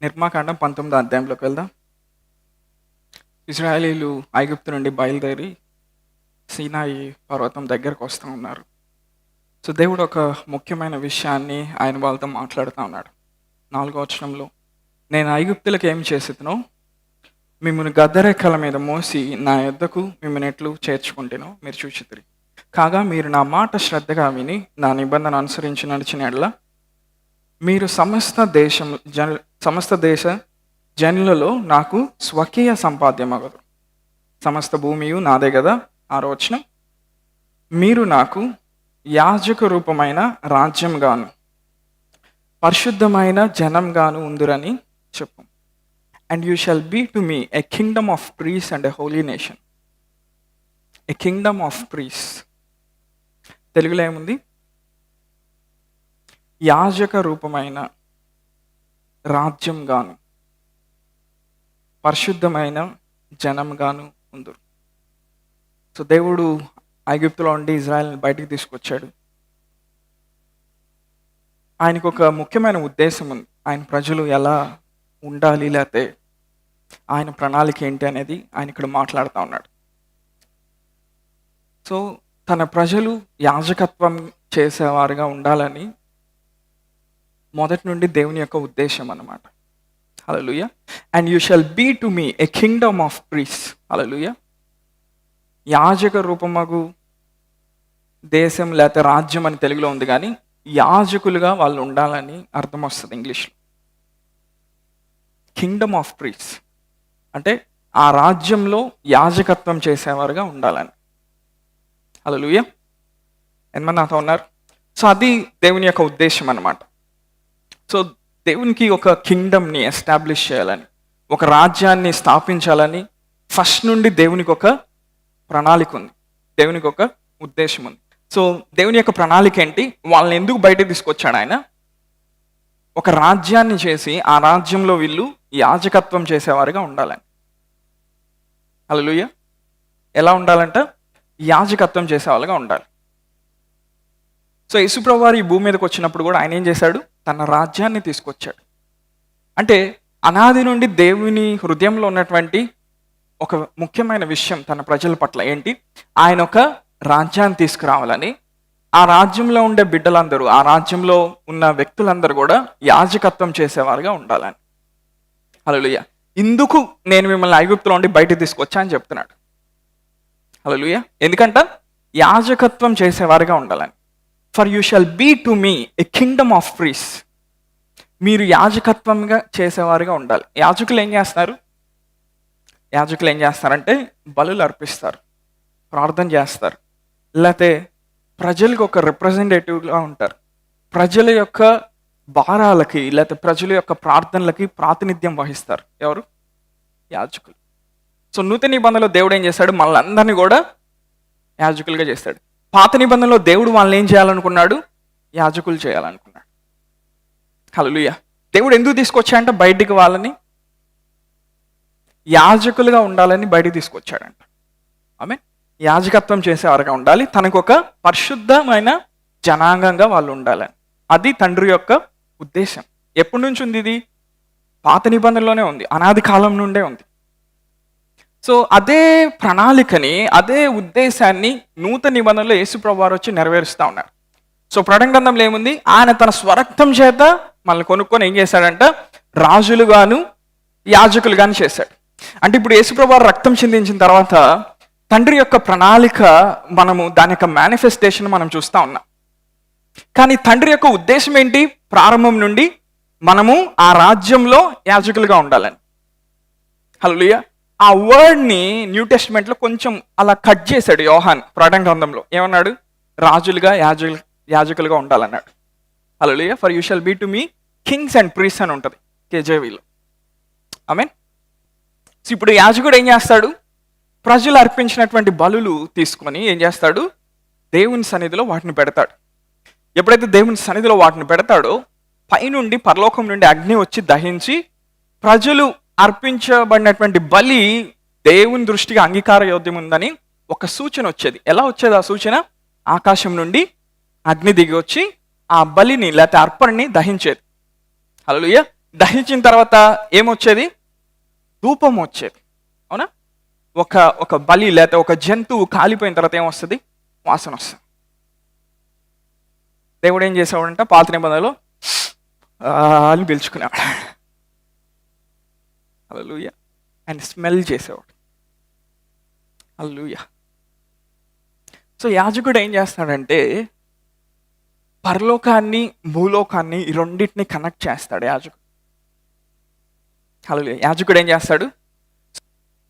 నిర్మాకాండం 19వ అధ్యాయంలోకి వెళ్దాం. ఇశ్రాయేలీలు ఐగుప్తు నుండి బయలుదేరి సీనాయి పర్వతం దగ్గరకు వస్తూ ఉన్నారు. సో దేవుడు ఒక ముఖ్యమైన విషయాన్ని ఆయన వాళ్ళతో మాట్లాడుతూ ఉన్నాడు. 4వ వచనంలో, నేను ఐగుప్తులకు ఏం చేసేదనో మిమ్మల్ని గద్దరెక్కల మీద మోసి నా యొద్దకు మిమ్మల్ని ఎట్లు చేర్చుకుంటేనో మీరు చూచితిరి. కాగా మీరు నా మాట శ్రద్ధగా విని నా నిబంధన అనుసరించి నడిచిన యెడల మీరు సమస్త దేశ జనులలో నాకు స్వకీయ సంపాద్యమగదు. సమస్త భూమియు నాదే కదా. 6వ వచనం, మీరు నాకు యాజక రూపమైన రాజ్యంగాను పరిశుద్ధమైన జనంగాను ఉందురని చెప్పు. And you shall be to me a kingdom of priests and a holy nation. A kingdom of priests, తెలుగులో ఏముంది? యాజక రూపమైన రాజ్యంగాను పరిశుద్ధమైన జనంగాను ఉందురు. సో దేవుడు ఐగుప్తులో ఉండి ఇజ్రాయెల్ని బయటికి తీసుకొచ్చాడు. ఆయనకు ఒక ముఖ్యమైన ఉద్దేశం ఉంది. ఆయన ప్రజలు ఎలా ఉండాలి, లేకపోతే ఆయన ప్రణాళిక ఏంటి అనేది ఆయన ఇక్కడ మాట్లాడుతూ ఉన్నాడు. సో తన ప్రజలు యాజకత్వం చేసేవారుగా ఉండాలని మొదటి నుండి దేవుని యొక్క ఉద్దేశం అన్నమాట. హల్లెలూయా. And you shall be to me a kingdom of priests. హల్లెలూయా. యాజక రూపమగు దేశం లేకపోతే రాజ్యం అని తెలుగులో ఉంది, కానీ యాజకులుగా వాళ్ళు ఉండాలని అర్థం వస్తుంది ఇంగ్లీష్లో. కింగ్డమ్ ఆఫ్ ప్రీస్ అంటే ఆ రాజ్యంలో యాజకత్వం చేసేవారుగా ఉండాలని. హల్లెలూయా. ఎంతమంది నాతో ఉన్నారు? సో అది దేవుని యొక్క ఉద్దేశం అన్నమాట. సో దేవునికి ఒక కింగ్డమ్ని ఎస్టాబ్లిష్ చేయాలని, ఒక రాజ్యాన్ని స్థాపించాలని ఫస్ట్ నుండి దేవునికి ఒక ప్రణాళిక ఉంది, దేవునికి ఒక ఉద్దేశం ఉంది. సో దేవుని యొక్క ప్రణాళిక ఏంటి? వాళ్ళని ఎందుకు బయటకు తీసుకొచ్చాడు ఆయన? ఒక రాజ్యాన్ని చేసి ఆ రాజ్యంలో వీళ్ళు యాజకత్వం చేసేవారుగా ఉండాలని. హల్లెలూయా. ఎలా ఉండాలంట? యాజకత్వం చేసేవాళ్ళుగా ఉండాలి. సో యేసుప్రభువు వారు ఈ భూమి మీదకి వచ్చినప్పుడు కూడా ఆయన ఏం చేశాడు? తన రాజ్యాన్ని తీసుకొచ్చాడు. అంటే అనాది నుండి దేవుని హృదయంలో ఉన్నటువంటి ఒక ముఖ్యమైన విషయం తన ప్రజల పట్ల ఏంటి? ఆయన ఒక రాజ్యాన్ని తీసుకురావాలని, ఆ రాజ్యంలో ఉండే బిడ్డలందరూ, ఆ రాజ్యంలో ఉన్న వ్యక్తులందరూ కూడా యాజకత్వం చేసేవారుగా ఉండాలని. హల్లెలూయా. ఇందుకు నేను మిమ్మల్ని ఐగుప్తులో ఉండి బయటకు తీసుకొచ్చా అని చెప్తున్నాడు. హల్లెలూయా. ఎందుకంట? యాజకత్వం చేసేవారుగా ఉండాలని. For you shall be to me a kingdom of priests. మీరు యాజకత్వంగా చేసేవారుగా ఉండాలి. యాజకులు ఏం చేస్తారు? యాజకులు ఏం చేస్తారంటే బలులు అర్పిస్తారు, ప్రార్థన చేస్తారు, లేకపోతే ప్రజలకు ఒక రిప్రజెంటేటివ్గా ఉంటారు. ప్రజల యొక్క భారాలకి లేకపోతే ప్రజల యొక్క ప్రార్థనలకి ప్రాతినిధ్యం వహిస్తారు. ఎవరు? యాజకులు. సో నూతన నిబంధనలో దేవుడు ఏం చేశాడు? మనల్ని కూడా యాజకులుగా చేస్తాడు. పాత నిబంధనలో దేవుడు వాళ్ళని ఏం చేయాలనుకున్నాడు? యాజకులు చేయాలనుకున్నాడు. హల్లెలూయా. దేవుడు ఎందుకు తీసుకొచ్చాడంటే బయటికి వాళ్ళని యాజకులుగా ఉండాలని బయటికి తీసుకొచ్చాడంట. ఆమేన్. యాజకత్వం చేసేవారుగా ఉండాలి, తనకు ఒక పరిశుద్ధమైన జనాంగంగా వాళ్ళు ఉండాలని. అది తండ్రి యొక్క ఉద్దేశం. ఎప్పటి నుంచి ఉంది ఇది? పాత నిబంధనలోనే ఉంది, అనాది కాలం నుండే ఉంది. సో అదే ప్రణాళికని, అదే ఉద్దేశాన్ని నూతన నిబంధనలో యేసుప్రభువు వారు వచ్చి నెరవేరుస్తూ ఉన్నారు. సో ప్రకటన గ్రంథంలో ఏముంది? ఆయన తన స్వరక్తం చేత మనల్ని కొనుక్కొని ఏం చేశాడంట? రాజులుగాను యాజకులుగాను చేశాడు. అంటే ఇప్పుడు యేసుప్రభువు వారు రక్తం చిందించిన తర్వాత తండ్రి యొక్క ప్రణాళిక, మనము దాని యొక్క మేనిఫెస్టేషన్ మనం చూస్తూ ఉన్నాం. కానీ తండ్రి యొక్క ఉద్దేశం ఏంటి? ప్రారంభం నుండి మనము ఆ రాజ్యంలో యాజకులుగా ఉండాలని. హల్లెలూయా. ఆ వర్డ్ని న్యూ టెస్ట్మెంట్లో కొంచెం అలా కట్ చేశాడు యోహాన్ ప్రకటన గ్రంథంలో. ఏమన్నాడు? రాజులుగా యాజకులుగా ఉండాలన్నాడు. హల్లెలూయా. For you shall be to me kings and priests అని ఉంటుంది కేజేవిలో. ఆమేన్. సో ఇప్పుడు యాజకుడు ఏం చేస్తాడు? ప్రజలు అర్పించినటువంటి బలులు తీసుకొని ఏం చేస్తాడు? దేవుని సన్నిధిలో వాటిని పెడతాడు. ఎప్పుడైతే దేవుని సన్నిధిలో వాటిని పెడతాడో పైనుండి పరలోకం నుండి అగ్ని వచ్చి దహించి ప్రజలు అర్పించబడినటువంటి బలి దేవుని దృష్టికి అంగీకార యోగ్యం ఉందని ఒక సూచన వచ్చేది. ఎలా వచ్చేది ఆ సూచన? ఆకాశం నుండి అగ్ని దిగి వచ్చి ఆ బలిని లేకపోతే అర్పణని దహించేది. హల్లెలూయా. దహించిన తర్వాత ఏమొచ్చేది? ధూపం వచ్చేది. అవునా? ఒక బలి లేకపోతే ఒక జంతువు కాలిపోయిన తర్వాత ఏమొస్తుంది? వాసన వస్తుంది. దేవుడు ఏం చేసేవాడంట పాత నిబంధనలో అని పిలుచుకునేవాడు. హల్లెలూయా. ఆయన స్మెల్ చేసేవాడు. హల్లెలూయా. సో యాజకుడు ఏం చేస్తాడంటే పరలోకాన్ని భూలోకాన్ని ఈ రెండింటిని కనెక్ట్ చేస్తాడు యాజకుడు. హల్లెలూయా. యాజకుడు ఏం చేస్తాడు?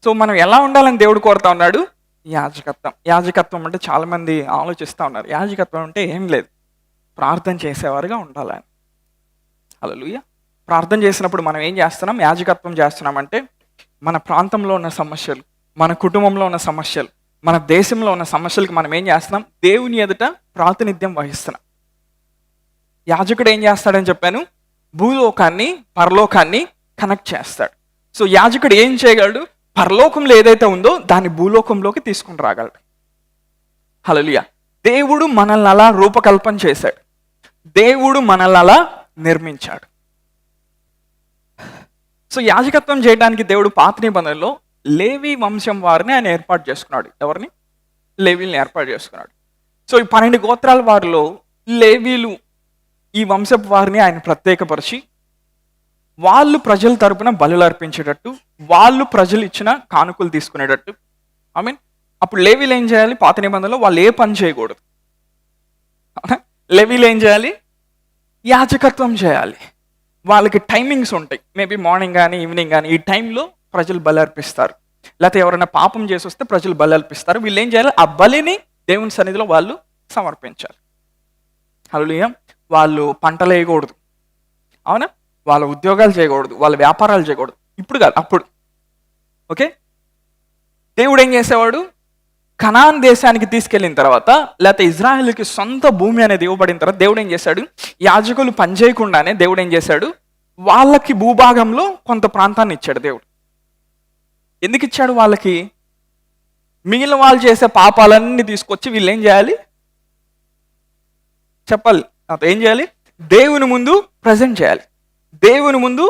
సో మనం ఎలా ఉండాలని దేవుడు కోరుతా ఉన్నాడు? యాజకత్వం. యాజకత్వం అంటే చాలా మంది ఆలోచిస్తూ ఉన్నారు, యాజకత్వం అంటే ఏం లేదు, ప్రార్థన చేసేవారుగా ఉండాలని. హల్లెలూయా. ప్రార్థన చేసినప్పుడు మనం ఏం చేస్తున్నాం? యాజకత్వం చేస్తున్నామంటే మన ప్రాంతంలో ఉన్న సమస్యలు, మన కుటుంబంలో ఉన్న సమస్యలు, మన దేశంలో ఉన్న సమస్యలకు మనం ఏం చేస్తున్నాం? దేవుని ఎదుట ప్రాతినిధ్యం వహిస్తున్నాం. యాజకుడు ఏం చేస్తాడని చెప్పాను? భూలోకాన్ని పరలోకాన్ని కనెక్ట్ చేస్తాడు. సో యాజకుడు ఏం చేయగలడు? పరలోకంలో ఏదైతే ఉందో దాన్ని భూలోకంలోకి తీసుకుని రాగలడు. హల్లెలూయా. దేవుడు మనల్ని అలా రూపకల్పన చేశాడు, దేవుడు మనల్ని అలా నిర్మించాడు. సో యాజకత్వం చేయడానికి దేవుడు పాత నిబంధనలో లేవి వంశం వారిని ఆయన ఏర్పాటు చేసుకున్నాడు. ఎవరిని? లేవీల్ని ఏర్పాటు చేసుకున్నాడు. సో ఈ 12 గోత్రాల వారిలో లేవీలు ఈ వంశపు వారిని ఆయన ప్రత్యేకపరిచి వాళ్ళు ప్రజల తరపున బలులు అర్పించేటట్టు, వాళ్ళు ప్రజలు ఇచ్చిన కానుకలు తీసుకునేటట్టు. అప్పుడు లేవీలు ఏం చేయాలి? పాత నిబంధనలో వాళ్ళు ఏ పని చేయకూడదు. లేవీలు ఏం చేయాలి? యాజకత్వం చేయాలి. వాళ్ళకి టైమింగ్స్ ఉంటాయి. మేబీ మార్నింగ్ కానీ ఈవినింగ్ కానీ ఈ టైంలో ప్రజలు బలి అర్పిస్తారు. లేకపోతే ఎవరైనా పాపం చేసి వస్తే ప్రజలు బలి అర్పిస్తారు. వీళ్ళు ఏం చేయాలి? ఆ బలిని దేవుని సన్నిధిలో వాళ్ళు సమర్పించాలి. హల్లెలూయా. వాళ్ళు పంటలు వేయకూడదు, అవునా? వాళ్ళ ఉద్యోగాలు చేయకూడదు, వాళ్ళ వ్యాపారాలు చేయకూడదు. ఇప్పుడు కాదు, అప్పుడు. ఓకే. దేవుడు ఏం చేసేవాడు? కనాన్ దేశానికి తీసుకెళ్ళిన తర్వాత, లేకపోతే ఇజ్రాయెల్కి సొంత భూమి అనేది ఇవ్వబడిన తర్వాత దేవుడు ఏం చేశాడు? యాజకులు పని చేయకుండానే దేవుడు ఏం చేశాడు? వాళ్ళకి భూభాగంలో కొంత ప్రాంతాన్ని ఇచ్చాడు దేవుడు. ఎందుకు ఇచ్చాడు వాళ్ళకి? మిగిలిన వాళ్ళు చేసే పాపాలన్నీ తీసుకొచ్చి వీళ్ళు ఏం చేయాలి? చెప్పాలి. ఏం చేయాలి? దేవుని ముందు ప్రజెంట్ చేయాలి, దేవుని ముందు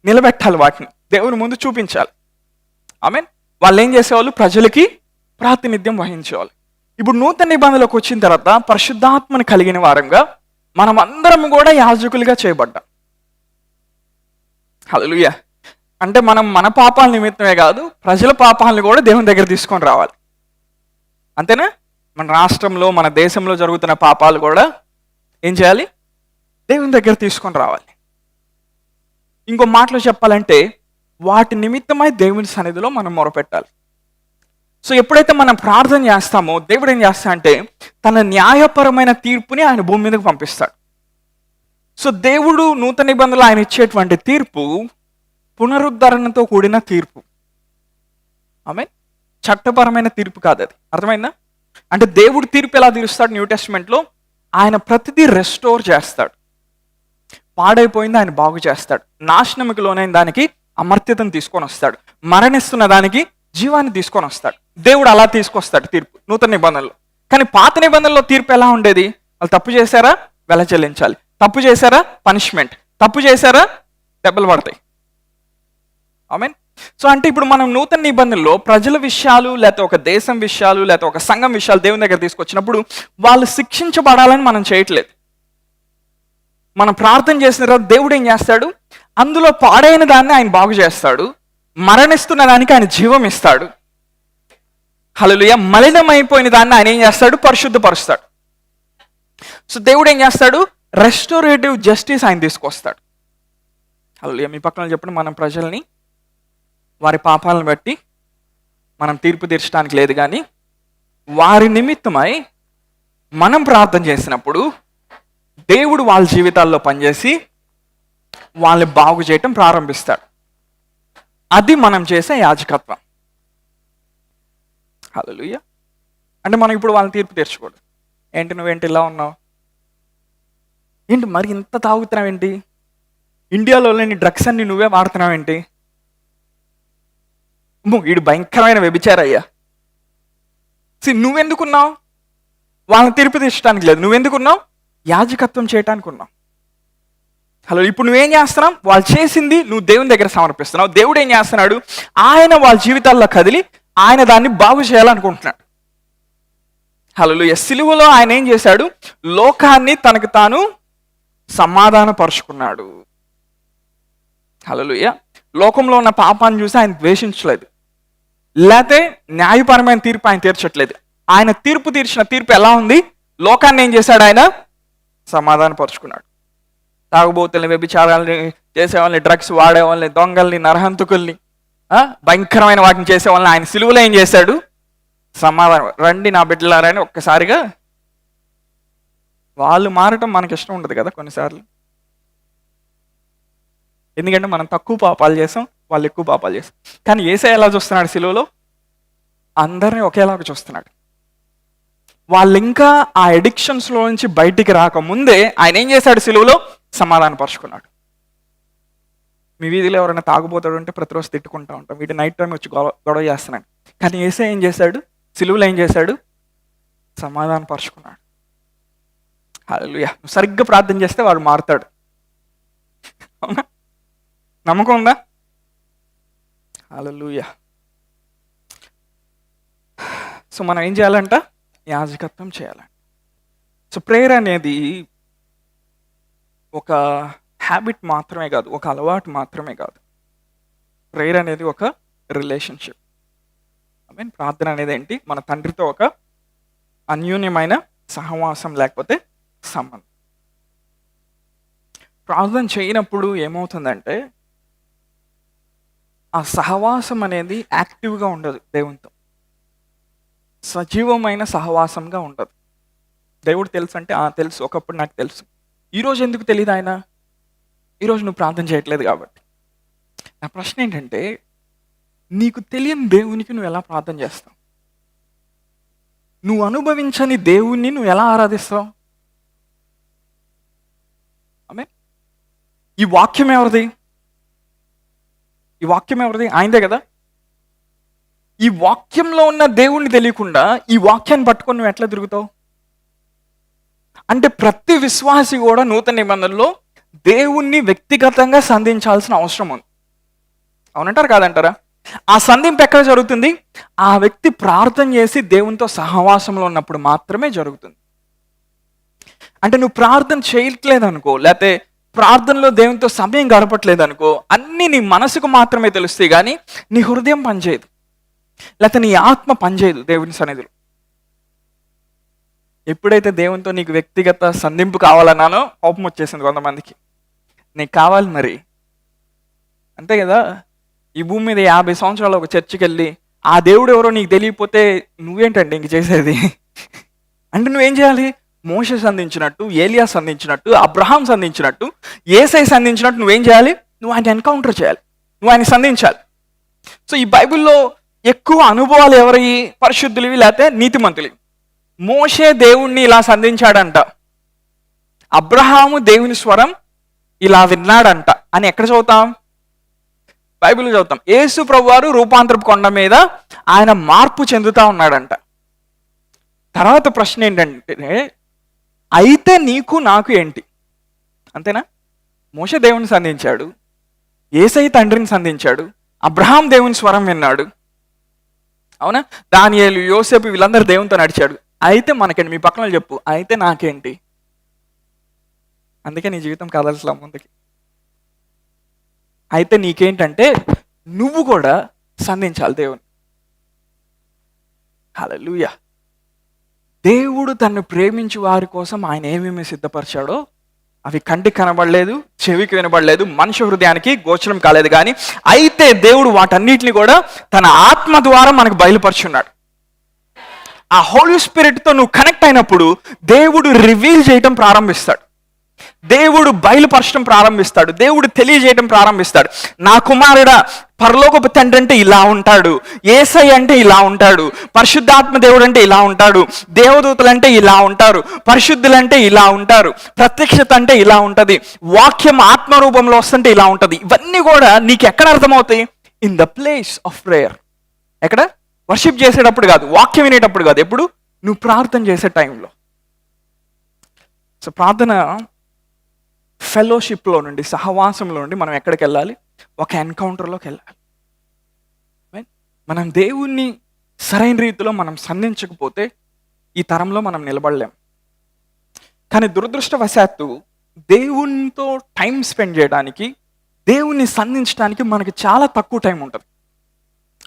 నిలబెట్టాలి, వాటిని దేవుని ముందు చూపించాలి. ఆమేన్. వాళ్ళు ఏం చేసేవాళ్ళు? ప్రజలకి ప్రాతినిధ్యం వహించేవాళ్ళు. ఇప్పుడు నూతన నిబంధనలోకి వచ్చిన తర్వాత పరిశుద్ధాత్మను కలిగిన వారంగా మనం అందరం కూడా యాజకులుగా చేయబడ్డాం. హల్లెలూయా. అంటే మనం మన పాపాల నిమిత్తమే కాదు, ప్రజల పాపాలను కూడా దేవుని దగ్గర తీసుకొని రావాలి. అంతేనా? మన రాష్ట్రంలో మన దేశంలో జరుగుతున్న పాపాలు కూడా ఏం చేయాలి? దేవుని దగ్గర తీసుకొని రావాలి. ఇంకో మాటలో చెప్పాలంటే వాటి నిమిత్తమై దేవుని సన్నిధిలో మనం మొరపెట్టాలి. సో ఎప్పుడైతే మనం ప్రార్థన చేస్తామో దేవుడు ఏం చేస్తాడంటే తన న్యాయపరమైన తీర్పుని ఆయన భూమి మీదకి పంపిస్తాడు. సో దేవుడు నూతన నిబంధనలు ఆయన ఇచ్చేటువంటి తీర్పు పునరుద్ధరణతో కూడిన తీర్పు. ఆమేన్. చట్టపరమైన తీర్పు కాదు అది. అర్థమైందా? అంటే దేవుడు తీర్పు ఎలా తీరుస్తాడు? న్యూ టెస్ట్మెంట్లో ఆయన ప్రతిదీ రెస్టోర్ చేస్తాడు. పాడైపోయింది ఆయన బాగు చేస్తాడు, నాశనముకి లోనైన దానికి అమర్త్యతను తీసుకొని వస్తాడు, మరణిస్తున్న దానికి జీవాన్ని తీసుకొని వస్తాడు. దేవుడు అలా తీసుకొస్తాడు తీర్పు నూతన నిబంధనలో. కానీ పాత నిబంధనలో తీర్పు ఎలా ఉండేది? వాళ్ళు తప్పు చేశారా? వెల చెల్లించాలి. తప్పు చేశారా? పనిష్మెంట్. తప్పు చేశారా? దెబ్బలు పడతాయి. ఆమేన్. సో అంటే ఇప్పుడు మనం నూతన నిబంధనలో ప్రజల విషయాలు, లేకపోతే ఒక దేశం విషయాలు, లేకపోతే ఒక సంఘం విషయాలు దేవుని దగ్గర తీసుకొచ్చినప్పుడు వాళ్ళు శిక్షించబడాలని మనం చేయట్లేదు. మనం ప్రార్థన చేసిన తర్వాత దేవుడు ఏం చేస్తాడు? అందులో పాడైన దాన్ని ఆయన బాగు చేస్తాడు, మరణిస్తున్న దానికి ఆయన జీవం ఇస్తాడు. హల్లెలూయా. మలినమైపోయిన దాన్ని ఆయన ఏం చేస్తాడు? పరిశుద్ధపరుస్తాడు. సో దేవుడు ఏం చేస్తాడు? రెస్టోరేటివ్ జస్టిస్ ఆయన తీసుకొస్తాడు. హల్లెలూయా. మీ పక్కన చెప్పండి, మనం ప్రజల్ని వారి పాపాలను బట్టి మనం తీర్పు తీర్చడానికి లేదు, కానీ వారి నిమిత్తమై మనం ప్రార్థన చేసినప్పుడు దేవుడు వాళ్ళ జీవితాల్లో పనిచేసి వాళ్ళని బాగు చేయటం ప్రారంభిస్తాడు. అది మనం చేసే యాజకత్వం. హల్లెలూయా. అంటే మనం ఇప్పుడు వాళ్ళని తీర్పు తీర్చకూడదు. ఏంటి నువ్వేంటి ఇలా ఉన్నావు? ఏంటి మరి ఇంత తాగుతున్నావు ఏంటి? ఇండియాలో లేని డ్రగ్స్ అన్ని నువ్వే వాడుతున్నావు ఏంటి? వీడు భయంకరమైన వ్యభిచారయ్యా. నువ్వెందుకున్నావు? వాళ్ళని తీర్పు తీర్చడానికి లేదు. నువ్వెందుకున్నావు? యాజకత్వం చేయటానికి ఉన్నావు. హలో, ఇప్పుడు నువ్వేం చేస్తున్నావు? వాళ్ళు చేసింది నువ్వు దేవుని దగ్గర సమర్పిస్తున్నావు. దేవుడు ఏం చేస్తున్నాడు? ఆయన వాళ్ళ జీవితాల్లో కదిలి ఆయన దాన్ని బాగు చేయాలనుకుంటున్నాడు. హలో, సిలువలో ఆయన ఏం చేశాడు? లోకాన్ని తనకు తాను సమాధానపరుచుకున్నాడు. హల్లెలూయా. లోకంలో ఉన్న పాపాన్ని చూసి ఆయన ద్వేషించలేదు, లేకపోతే న్యాయపరమైన తీర్పు ఆయన తీర్చట్లేదు. ఆయన తీర్చిన తీర్పు ఎలా ఉంది? లోకాన్ని ఏం చేశాడు? ఆయన సమాధానపరుచుకున్నాడు. తాగుబోతుల్ని, వ్యభిచారాలని చేసేవాళ్ళని, డ్రగ్స్ వాడేవాళ్ళని, దొంగల్ని, నరహంతకుల్ని, భయంకరమైన వాటిని చేసేవాళ్ళని ఆయన సిలువలో ఏం చేశాడు? సమాధానం. రండి నా బిడ్డలారని ఒక్కసారిగా. వాళ్ళు మారటం మనకి ఇష్టం ఉండదు కదా కొన్నిసార్లు, ఎందుకంటే మనం తక్కువ పాపాలు చేసాం, వాళ్ళు ఎక్కువ పాపాలు చేసాం. కానీ యేసయ్య ఎలా చూస్తున్నాడు సిలువలో? అందరినీ ఒకేలాగా చూస్తున్నాడు. వాళ్ళు ఇంకా ఆ ఎడిక్షన్స్లో నుంచి బయటికి రాకముందే ఆయన ఏం చేశాడు? సిలువలో సమాధానపరుచుకున్నాడు. మీ వీధిలో ఎవరైనా తాగుబోతాడు అంటే ప్రతిరోజు తిట్టుకుంటా ఉంటాం, వీటి నైట్ టైం వచ్చి గొడవ చేస్తున్నాడు. కానీ యేసయ్య ఏం చేశాడు? సిలువలో ఏం చేశాడు? సమాధానపరుచుకున్నాడు. హల్లెలూయా. నువ్వు సరిగ్గా ప్రార్థన చేస్తే వాడు మారుతాడు. అవునా? నమ్మకం ఉందా? హల్లెలూయా. సో మనం ఏం చేయాలంట? యాజకత్వం చేయాలంట. సో ప్రేయర్ అనేది ఒక హ్యాబిట్ మాత్రమే కాదు, ఒక అలవాటు మాత్రమే కాదు. ప్రేయర్ అనేది ఒక రిలేషన్షిప్. ఐ మీన్ ప్రార్థన అనేది ఏంటి? మన తండ్రితో ఒక అన్యోన్యమైన సహవాసం, లేకపోతే సంబంధం. ప్రార్థన చేయనప్పుడు ఏమవుతుందంటే ఆ సహవాసం అనేది యాక్టివ్గా ఉండదు, దేవునితో సజీవమైన సహవాసంగా ఉండదు. దేవుడు తెలుసు అంటే తెలుసు, ఒకప్పుడు నాకు తెలుసు. ఈరోజు ఎందుకు తెలియదు ఆయన? ఈరోజు నువ్వు ప్రార్థన చేయట్లేదు కాబట్టి. నా ప్రశ్న ఏంటంటే, నీకు తెలియని దేవునికి నువ్వు ఎలా ప్రార్థన చేస్తావు? నువ్వు అనుభవించని దేవుణ్ణి నువ్వు ఎలా ఆరాధిస్తావు? ఆమేన్. ఈ వాక్యం ఎవరిది? ఈ వాక్యం ఎవరిది? ఆయనదే కదా. ఈ వాక్యంలో ఉన్న దేవుణ్ణి తెలియకుండా ఈ వాక్యాన్ని పట్టుకొని నువ్వు ఎట్లా తిరుగుతావు? అంటే ప్రతి విశ్వాసి కూడా నూతన నిబంధనలో దేవుణ్ణి వ్యక్తిగతంగా సంధించాల్సిన అవసరం ఉంది. అవునంటారు కాదంటారా? ఆ సంధింపు ఎక్కడ జరుగుతుంది? ఆ వ్యక్తి ప్రార్థన చేసి దేవునితో సహవాసంలో ఉన్నప్పుడు మాత్రమే జరుగుతుంది. అంటే నువ్వు ప్రార్థన చేయట్లేదు అనుకో, లేకపోతే ప్రార్థనలో దేవునితో సమయం గడపట్లేదు అనుకో, అన్నీ నీ మనసుకు మాత్రమే తెలుస్తాయి, కానీ నీ హృదయం పనిచేయదు, లేకపోతే నీ ఆత్మ పనిచేయదు దేవుని సన్నిధిలో. ఎప్పుడైతే దేవునితో నీకు వ్యక్తిగత సంధింపు కావాలన్నానో కోపం వచ్చేసింది కొంతమందికి. నీకు కావాలి మరి, అంతే కదా. ఈ భూమి మీద 50 సంవత్సరాలు ఒక చర్చికి వెళ్ళి ఆ దేవుడు ఎవరో నీకు తెలియకపోతే నువ్వేంటండి ఇంక చేసేది? అంటే నువ్వేం చేయాలి? మోషే సంధించినట్టు, ఏలియా సంధించినట్టు, అబ్రహాం సంధించినట్టు, యేసయ్య సంధించినట్టు నువ్వేం చేయాలి? నువ్వు ఆయన ఎన్కౌంటర్ చేయాలి, నువ్వు ఆయన సంధించాలి. సో ఈ బైబిల్లో ఎక్కువ అనుభవాలు ఎవరి? పరిశుద్ధులవి, లేకపోతే నీతిమంతులవి. మోషే దేవుణ్ణి ఇలా సంధించాడంట, అబ్రహాము దేవుని స్వరం ఇలా విన్నాడంట అని ఎక్కడ చదువుతాం? బైబిల్ చదువుతాం. యేసు ప్రభువారు రూపాంతరపు కొండ మీద ఆయన మార్పు చెందుతా ఉన్నాడంట. తర్వాత ప్రశ్న ఏంటంటే, అయితే నీకు నాకు ఏంటి? అంతేనా? మోషే దేవుని సంధించాడు, యేసయ్య తండ్రిని సంధించాడు, అబ్రహాం దేవుని స్వరం విన్నాడు, అవునా? దానియేలు, యోసేపు వీళ్ళందరూ దేవునితో నడిచాడు. అయితే మనకేంటి? మీ పక్కన చెప్పు, అయితే నాకేంటి? అందుకే నీ జీవితం కదలట్లా ముందుకి. అయితే నీకేంటంటే నువ్వు కూడా సంధించాలి దేవుని. హల్లెలూయా. దేవుడు తన్ను ప్రేమించి వారి కోసం ఆయన ఏమేమి సిద్ధపరిచాడో అవి కంటికి కనబడలేదు, చెవికి వినబడలేదు, మనిషి హృదయానికి గోచరం కాలేదు. కానీ అయితే దేవుడు వాటన్నిటిని కూడా తన ఆత్మ ద్వారా మనకు బయలుపరుచున్నాడు. ఆ హోలీ స్పిరిట్తో నువ్వు కనెక్ట్ అయినప్పుడు దేవుడు రివీల్ చేయటం ప్రారంభిస్తాడు, దేవుడు బయలుపరచడం ప్రారంభిస్తాడు, దేవుడు తెలియజేయడం ప్రారంభిస్తాడు. నా కుమారుడా, పరలోకపు తండ్రి అంటే ఇలా ఉంటాడు, యేసయ్య అంటే ఇలా ఉంటాడు, పరిశుద్ధాత్మ దేవుడు అంటే ఇలా ఉంటాడు, దేవదూతలు అంటే ఇలా ఉంటారు, పరిశుద్ధులు అంటే ఇలా ఉంటారు, ప్రత్యక్షత అంటే ఇలా ఉంటుంది, వాక్యం ఆత్మరూపంలో వస్తుంటే ఇలా ఉంటుంది. ఇవన్నీ కూడా నీకు ఎక్కడ అర్థమవుతాయి? In the place of prayer. ఎక్కడ? వర్షిప్ చేసేటప్పుడు కాదు, వాక్యం వినేటప్పుడు కాదు, ఎప్పుడు? నువ్వు ప్రార్థన చేసే టైంలో. సో ప్రార్థన ఫెలోషిప్లో నుండి, సహవాసంలో నుండి మనం ఎక్కడికి వెళ్ళాలి? ఒక ఎన్కౌంటర్లోకి వెళ్ళాలి. మనం దేవుణ్ణి సరైన రీతిలో మనం సంధించకపోతే ఈ తరంలో మనం నిలబడలేం. కానీ దురదృష్టవశాత్తు దేవునితో టైం స్పెండ్ చేయడానికి, దేవుణ్ణి సంధించడానికి మనకి చాలా తక్కువ టైం ఉంటుంది.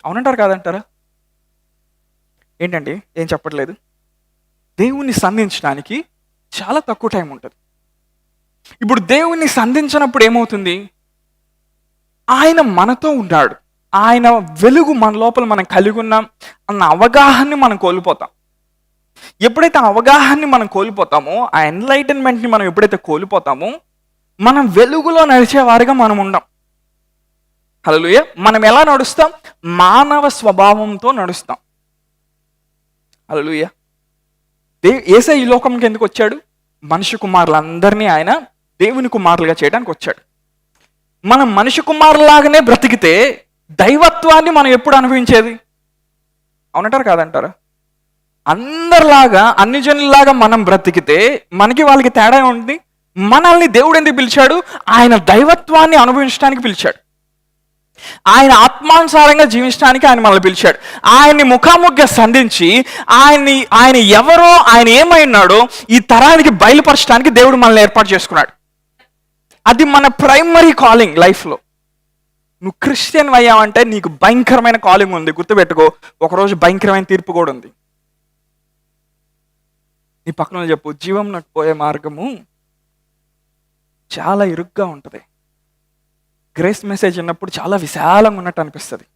అవునంటారు కాదంటారా? ఏంటండి ఏం చెప్పట్లేదు? దేవుణ్ణి సంధించడానికి చాలా తక్కువ టైం ఉంటుంది. ఇప్పుడు దేవుణ్ణి సంధించినప్పుడు ఏమవుతుంది? ఆయన మనతో ఉన్నాడు, ఆయన వెలుగు మన లోపల మనం కలిగి ఉన్నాం అన్న అవగాహనని మనం కోల్పోతాం. ఎప్పుడైతే ఆ అవగాహనని మనం కోల్పోతామో, ఆ ఎన్లైటన్మెంట్ని మనం ఎప్పుడైతే కోల్పోతామో, మనం వెలుగులో నడిచేవారిగా మనం ఉండం. హల్లెలూయా. మనం ఎలా నడుస్తాం? మానవ స్వభావంతో నడుస్తాం. హల్లెలూయా. యేసయ్య ఈ లోకంకి ఎందుకు వచ్చాడు? మనిషి కుమారులందరినీ ఆయన దేవుని కుమారులుగా చేయడానికి వచ్చాడు. మనం మనిషి కుమారులాగానే బ్రతికితే దైవత్వాన్ని మనం ఎప్పుడు అనుభవించేది? అవునంటారు కాదంటారా? అందరిలాగా, అన్ని జనుల్లాగా మనం బ్రతికితే మనకి వాళ్ళకి తేడా ఉంది. మనల్ని దేవుడు ఎందుకు పిలిచాడు? ఆయన దైవత్వాన్ని అనుభవించడానికి పిలిచాడు. ఆయన ఆత్మానుసారంగా జీవించడానికి ఆయన మనల్ని పిలిచాడు. ఆయన్ని ముఖాముఖిగా సంధించి ఆయన ఎవరో, ఆయన ఏమై ఉన్నాడో ఈ తరానికి బయలుపరచడానికి దేవుడు మనల్ని ఏర్పాటు చేసుకున్నాడు. అది మన ప్రైమరీ కాలింగ్ లైఫ్లో. నువ్వు క్రిస్టియన్ అయ్యావంటే నీకు భయంకరమైన కాలింగ్ ఉంది. గుర్తుపెట్టుకో, ఒకరోజు భయంకరమైన తీర్పు కూడా ఉంది. నీ పక్కన చెప్పు, జీవం పోయే మార్గము చాలా ఇరుగ్గా ఉంటుంది. గ్రేస్ మెసేజ్ ఉన్నప్పుడు చాలా విశాలంగా ఉన్నట్టు అనిపిస్తుంది.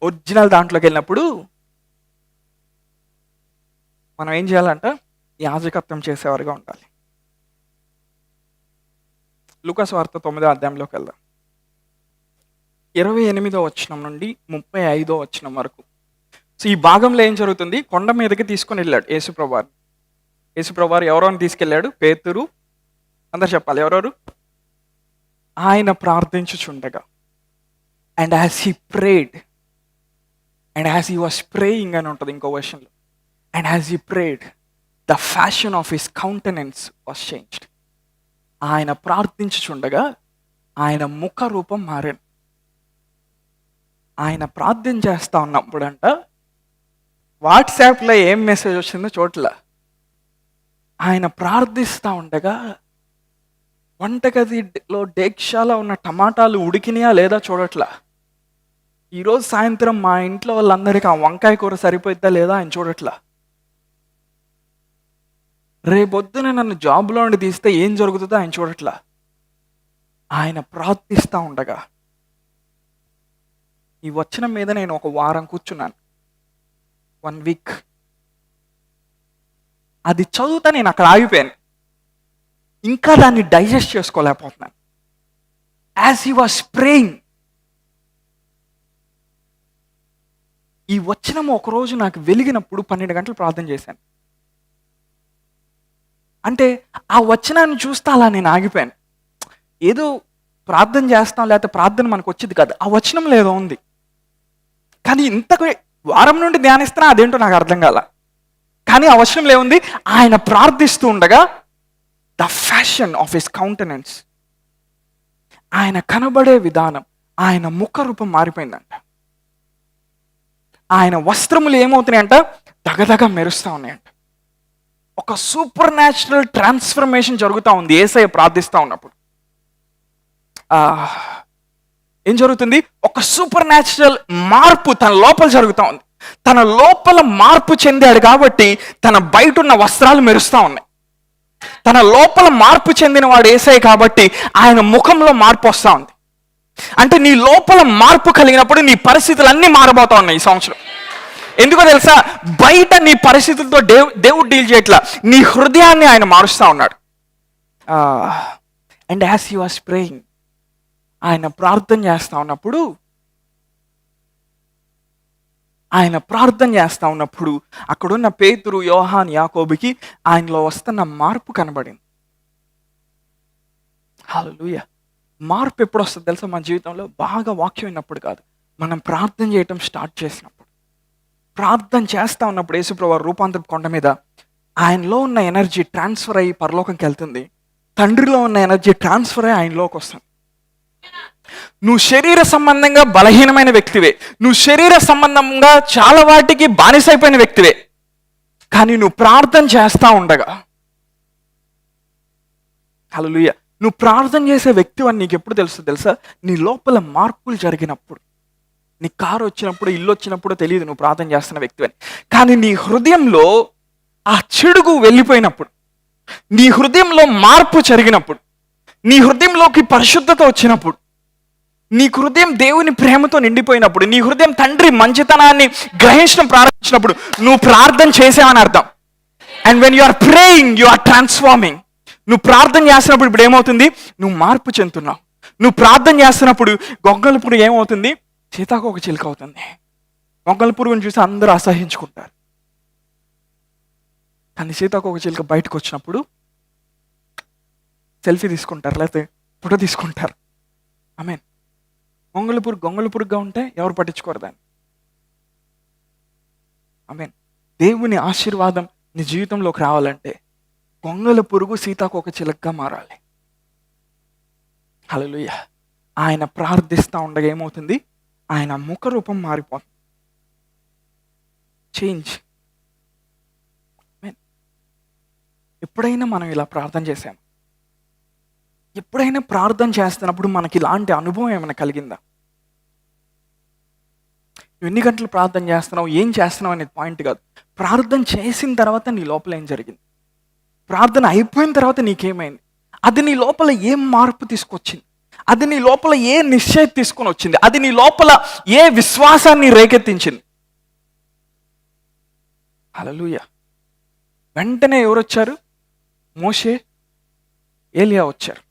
ఒరిజినల్ దాంట్లోకి వెళ్ళినప్పుడు మనం ఏం చేయాలంట? యాజకత్వం చేసేవారుగా ఉండాలి. లూకాసు వార్త 9వ అధ్యాయంలోకి వెళ్దాం. 28వ వచనం నుండి 35వ వచనం వరకు. సో ఈ భాగంలో ఏం జరుగుతుంది? కొండ మీదకి తీసుకొని వెళ్ళాడు యేసుప్రభువారు. యేసుప్రభువారు ఎవరోని తీసుకెళ్ళాడు? పేతురు. అందరు చెప్పాలి ఎవరెవరు? ఆయన ప్రార్థించుచుండగా, and as he prayed, and as he was praying అని ఉంటుంది ఇంకో వర్షన్లో, and as he prayed the fashion of his countenance was changed. ఆయన ప్రార్థించుచుండగా ఆయన ముఖ రూపం మారాను. ఆయన ప్రార్థన చేస్తా ఉన్నప్పుడంట వాట్సాప్లో ఏం మెసేజ్ వచ్చిందో చోట్ల, ఆయన ప్రార్థిస్తూ ఉండగా వంటగదిలో డేక్షాలో ఉన్న టమాటాలు ఉడికినాయా లేదా చూడట్లా. ఈరోజు సాయంత్రం మా ఇంట్లో వాళ్ళందరికీ ఆ వంకాయ కూర సరిపోయిద్దా లేదా ఆయన చూడట్లా. రేపొద్దున నన్ను జాబ్లో నుండి తీస్తే ఏం జరుగుతుందో ఆయన చూడట్లా. ఆయన ప్రార్థిస్తూ ఉండగా, ఈ వచనం మీద నేను ఒక వారం కూర్చున్నాను, 1 వీక్. అది చదువుతా నేను అక్కడ ఆగిపోయాను. ఇంకా దాన్ని డైజెస్ట్ చేసుకోలేకపోతున్నాను. యాజ్ హీ వాస్ ప్రేయింగ్, ఈ వచనం ఒకరోజు నాకు వెలిగినప్పుడు 12 గంటలు ప్రార్థన చేశాను. అంటే ఆ వచనాన్ని చూస్తే అలా నేను ఆగిపోయాను. ఏదో ప్రార్థన చేస్తాం, లేకపోతే ప్రార్థన మనకు వచ్చేది కాదు, ఆ వచనంలో ఏదో ఉంది. కానీ ఇంతకు వారం నుండి ధ్యానిస్తున్నా అదేంటో నాకు అర్థం కాల. కానీ ఆ వచనంలో ఏముంది? ఆయన ప్రార్థిస్తూ ఉండగా the fashion of his countenance, ఆయన కనబడే విధానం, ఆయన ముఖ రూపం మారిపోయిందంట. ఆయన వస్త్రములు ఏమవుతున్నాయంట? దగదగ మెరుస్తూ ఉన్నాయంట. ఒక సూపర్ న్యాచురల్ ట్రాన్స్ఫర్మేషన్ జరుగుతూ ఉంది యేసయ్య ప్రార్థిస్తూ ఉన్నప్పుడు. ఏం జరుగుతుంది? ఒక సూపర్ న్యాచురల్ మార్పు తన లోపల జరుగుతూ ఉంది. తన లోపల మార్పు చెందాడు కాబట్టి తన బయట ఉన్న వస్త్రాలు మెరుస్తూ ఉన్నాయి. తన లోపల మార్పు చెందిన వాడు యేసయ్య కాబట్టి ఆయన ముఖంలో మార్పు వస్తూ ఉంది. అంటే నీ లోపల మార్పు కలిగినప్పుడు నీ పరిస్థితులు అన్నీ మారబోతా ఉన్నాయి ఈ సంవత్సరం. ఎందుకో తెలుసా? బయట నీ పరిస్థితులతో దేవుడు డీల్ చేయట్లా, నీ హృదయాన్ని ఆయన మారుస్తూ ఉన్నాడు. And as he was praying, ఆయన ప్రార్థన చేస్తూ ఉన్నప్పుడు అక్కడున్న పేతురు, యోహాన్, యాకోబుకి ఆయనలో వస్తున్న మార్పు కనబడింది. హల్లెలూయా. మార్పు ఎప్పుడు వస్తుంది తెలుసా? మన జీవితంలో బాగా వాక్యం విన్నప్పుడు కాదు, మనం ప్రార్థన చేయటం స్టార్ట్ చేసినప్పుడు. ప్రార్థన చేస్తూ ఉన్నప్పుడు యేసుప్రభువు రూపాంతరపు కొండ మీద ఆయనలో ఉన్న ఎనర్జీ ట్రాన్స్ఫర్ అయ్యి పరలోకంకి వెళ్తుంది. తండ్రిలో ఉన్న ఎనర్జీ ట్రాన్స్ఫర్ అయ్యి ఆయనలోకి వస్తుంది. నువ్వు శరీర సంబంధంగా బలహీనమైన వ్యక్తివే, నువ్వు శరీర సంబంధంగా చాలా వాటికి బానిసైపోయిన వ్యక్తివే. కానీ నువ్వు ప్రార్థన చేస్తా ఉండగా, హల్లెలూయా, నువ్వు ప్రార్థన చేసే వ్యక్తి అని నీకు ఎప్పుడు తెలుసా? నీ లోపల మార్పులు జరిగినప్పుడు. నీ కారు వచ్చినప్పుడు, ఇల్లు వచ్చినప్పుడు తెలియదు నువ్వు ప్రార్థన చేస్తున్న వ్యక్తి అని. కానీ నీ హృదయంలో ఆ చెడుగు వెళ్ళిపోయినప్పుడు, నీ హృదయంలో మార్పు జరిగినప్పుడు, నీ హృదయంలోకి పరిశుద్ధత వచ్చినప్పుడు, నీ హృదయం దేవుని ప్రేమతో నిండిపోయినప్పుడు, నీ హృదయం తండ్రి మంచితనాన్ని గ్రహించడం ప్రారంభించినప్పుడు నువ్వు ప్రార్థన చేసావని అర్థం. And when you are praying you are transforming. నువ్వు ప్రార్థన చేస్తున్నప్పుడు ఇప్పుడు ఏమవుతుంది? నువ్వు మార్పు చెందుతున్నావు. నువ్వు ప్రార్థన చేస్తున్నప్పుడు గొంగళ పురుగు ఏమవుతుంది? సీతాకోక చిలుక అవుతుంది. గొంగళ పురుగుని చూసి అందరూ అసహించుకుంటారు. కానీ సీతాకోక చిలుక బయటకు వచ్చినప్పుడు సెల్ఫీ తీసుకుంటారు, లేకపోతే ఫోటో తీసుకుంటారు. ఆమేన్. గొంగళ పురుగుగా ఉంటే ఎవరు పట్టించుకోరు దాన్ని. ఆమేన్. దేవుని ఆశీర్వాదం నీ జీవితంలోకి రావాలంటే గొంగళ పురుగు సీతాకోక చిలుకగా మారాలి. హల్లెలూయా. ఆయన ప్రార్థిస్తూ ఉండగా ఏమవుతుంది? ఆయన ముఖ రూపం మారిపోతుంది. చేంజ్. ఎప్పుడైనా మనం ఇలా ప్రార్థన చేసాము? ఎప్పుడైనా ప్రార్థన చేస్తున్నప్పుడు మనకి ఇలాంటి అనుభవం ఏమైనా కలిగిందా? నువ్వు ఎన్ని గంటలు ప్రార్థన చేస్తున్నావు, ఏం చేస్తున్నావు అనేది పాయింట్ కాదు. ప్రార్థన చేసిన తర్వాత నీ లోపల ఏం జరిగింది? ప్రార్థన అయిపోయిన తర్వాత నీకేమైంది? అది నీ లోపల ఏం మార్పు తీసుకొచ్చింది? అది నీ లోపల ఏ నిశ్చయం తీసుకొని వచ్చింది? అది నీ లోపల ఏ విశ్వాసాన్ని రేకెత్తించింది? హల్లెలూయా. వెంటనే ఎవరు వచ్చారు? మోషే, ఏలియా వచ్చారు.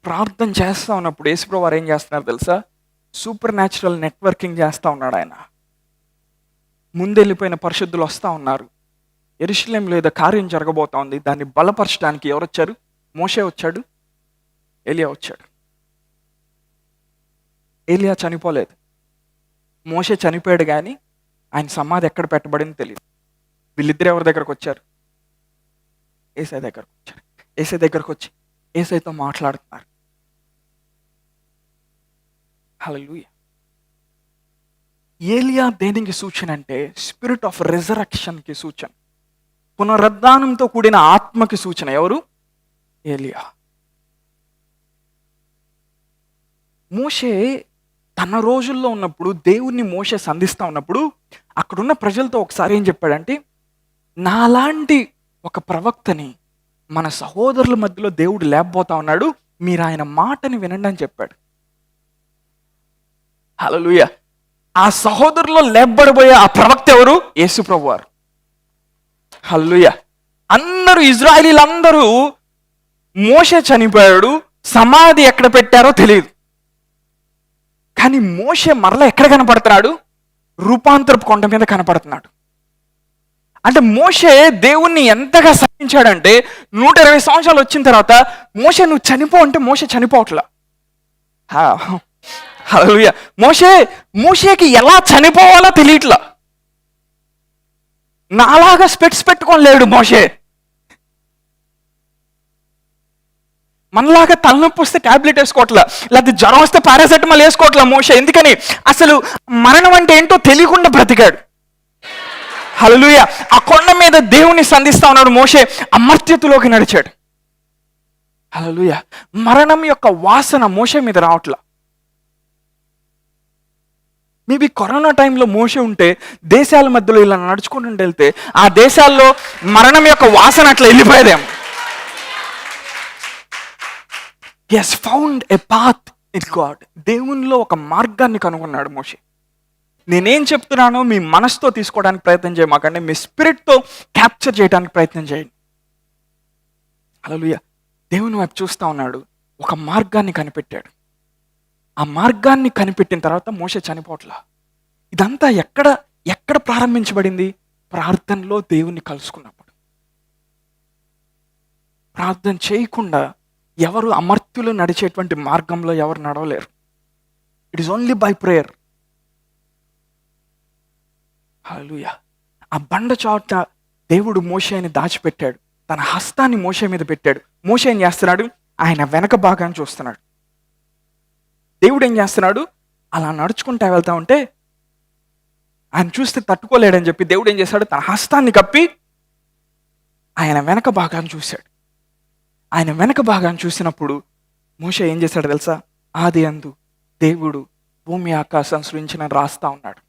ప్రార్థన చేస్తా ఉన్నప్పుడు యేసుప్రభువు వారు ఏం చేస్తున్నారు తెలుసా? సూపర్ న్యాచురల్ నెట్వర్కింగ్ చేస్తూ ఉన్నాడు ఆయన. ముందెళ్ళిపోయిన పరిశుద్ధులు వస్తూ ఉన్నారు. యెరూషలేములో ఏదో కార్యం జరగబోతా ఉంది. దాన్ని బలపరచడానికి ఎవరు వచ్చారు? మోషే వచ్చాడు, ఏలియా వచ్చాడు. ఏలియా చనిపోలేదు, మోషే చనిపోయాడు. కానీ ఆయన సమాధి ఎక్కడ పెట్టబడింది తెలియదు. వీళ్ళిద్దరు ఎవరి దగ్గరకు వచ్చారు? యేసయ్య దగ్గరకు వచ్చారు. యేసయ్య దగ్గరకు వచ్చి యేసయ్యతో మాట్లాడుతున్నారు. హల్లెలూయా. ఏలియా దేనికి సూచన అంటే స్పిరిట్ ఆఫ్ రిజరక్షన్కి సూచన, పునరుద్ధానంతో కూడిన ఆత్మకి సూచన. ఎవరు? ఏలియా. మోషే తన రోజుల్లో ఉన్నప్పుడు దేవుణ్ణి మోషే సంధిస్తూ ఉన్నప్పుడు అక్కడున్న ప్రజలతో ఒకసారి ఏం చెప్పాడంటే, నాలాంటి ఒక ప్రవక్తని మన సహోదరుల మధ్యలో దేవుడు లేకపోతా ఉన్నాడు, మీరు ఆయన మాటని వినండి అని చెప్పాడు. హల్లెలూయా. ఆ సహోదరులో లేపబడబోయే ఆ ప్రవక్త ఎవరు? యేసు ప్రభువారు. హల్లెలూయా. అందరూ ఇజ్రాయేలీలందరూ మోషే చనిపోయాడు, సమాధి ఎక్కడ పెట్టారో తెలియదు. కానీ మోషే మరలా ఎక్కడ కనపడుతున్నాడు? రూపాంతరపు కొండ మీద కనపడుతున్నాడు. అంటే మోషే దేవుణ్ణి ఎంతగా సహించాడంటే 120 సంవత్సరాలు వచ్చిన తర్వాత మోషే నువ్వు చనిపో అంటే మోషే చనిపోవట్లా. హల్లెలూయా. మోషేకి ఎలా చనిపోవాలో తెలియట్లా. నాలాగా స్పెట్స్ పెట్టుకొని లేడు మోషే. మనలాగా తలనొప్పి వస్తే టాబ్లెట్ వేసుకోవట్లా, లేకపోతే జ్వరం వస్తే పారాసెటమాల్ వేసుకోవట్లా మోషే. ఎందుకని? అసలు మరణం అంటే ఏంటో తెలియకుండా బ్రతికాడు. హల్లెలూయా. ఆ కొండ మీద దేవుని సంధిస్తా ఉన్నాడు మోషే, అమర్త్యతలోకి నడిచాడు. హల్లెలూయా. మరణం యొక్క వాసన మోషే మీద రావట్లా. మేబీ కరోనా టైంలో మోషే ఉంటే దేశాల మధ్యలో ఇలా నడుచుకుంటూ వెళ్తే ఆ దేశాల్లో మరణం యొక్క వాసన అట్లా వెళ్ళిపోయేదేమో. He has found a path in God. దేవునిలో ఒక మార్గాన్ని కనుగొన్నాడు మోషే. నేనేం చెప్తున్నానో మీ మనసుతో తీసుకోవడానికి ప్రయత్నం చేయమాకండి, మీ స్పిరిట్తో క్యాప్చర్ చేయడానికి ప్రయత్నం చేయండి. హల్లెలూయా. దేవుని వైపు చూస్తూ ఉన్నాడు, ఒక మార్గాన్ని కనిపెట్టాడు. ఆ మార్గాన్ని కనిపెట్టిన తర్వాత మోషే చనిపోవట్లా. ఇదంతా ఎక్కడ ప్రారంభించబడింది? ప్రార్థనలో దేవుణ్ణి కలుసుకున్నప్పుడు. ప్రార్థన చేయకుండా ఎవరు అమర్త్యులు నడిచేటువంటి మార్గంలో ఎవరు నడవలేరు. It is only by prayer. హల్లెలూయా. ఆ బండ చోట దేవుడు మోషేని దాచిపెట్టాడు. తన హస్తాన్ని మోషే మీద పెట్టాడు. మోషే ఏం చేస్తున్నాడు? ఆయన వెనక భాగాన్ని చూస్తున్నాడు. దేవుడు ఏం చేస్తున్నాడు? అలా నడుచుకుంటా వెళ్తా ఉంటే ఆయన చూస్తే తట్టుకోలేడని చెప్పి దేవుడు ఏం చేశాడు? తన హస్తాన్ని కప్పి ఆయన వెనక భాగాన్ని చూశాడు. ఆయన వెనక భాగాన్ని చూసినప్పుడు మోషే ఏం చేశాడు తెలుసా? ఆది అందు దేవుడు భూమి ఆకాశం సృజించిన రాస్తా ఉన్నాడు.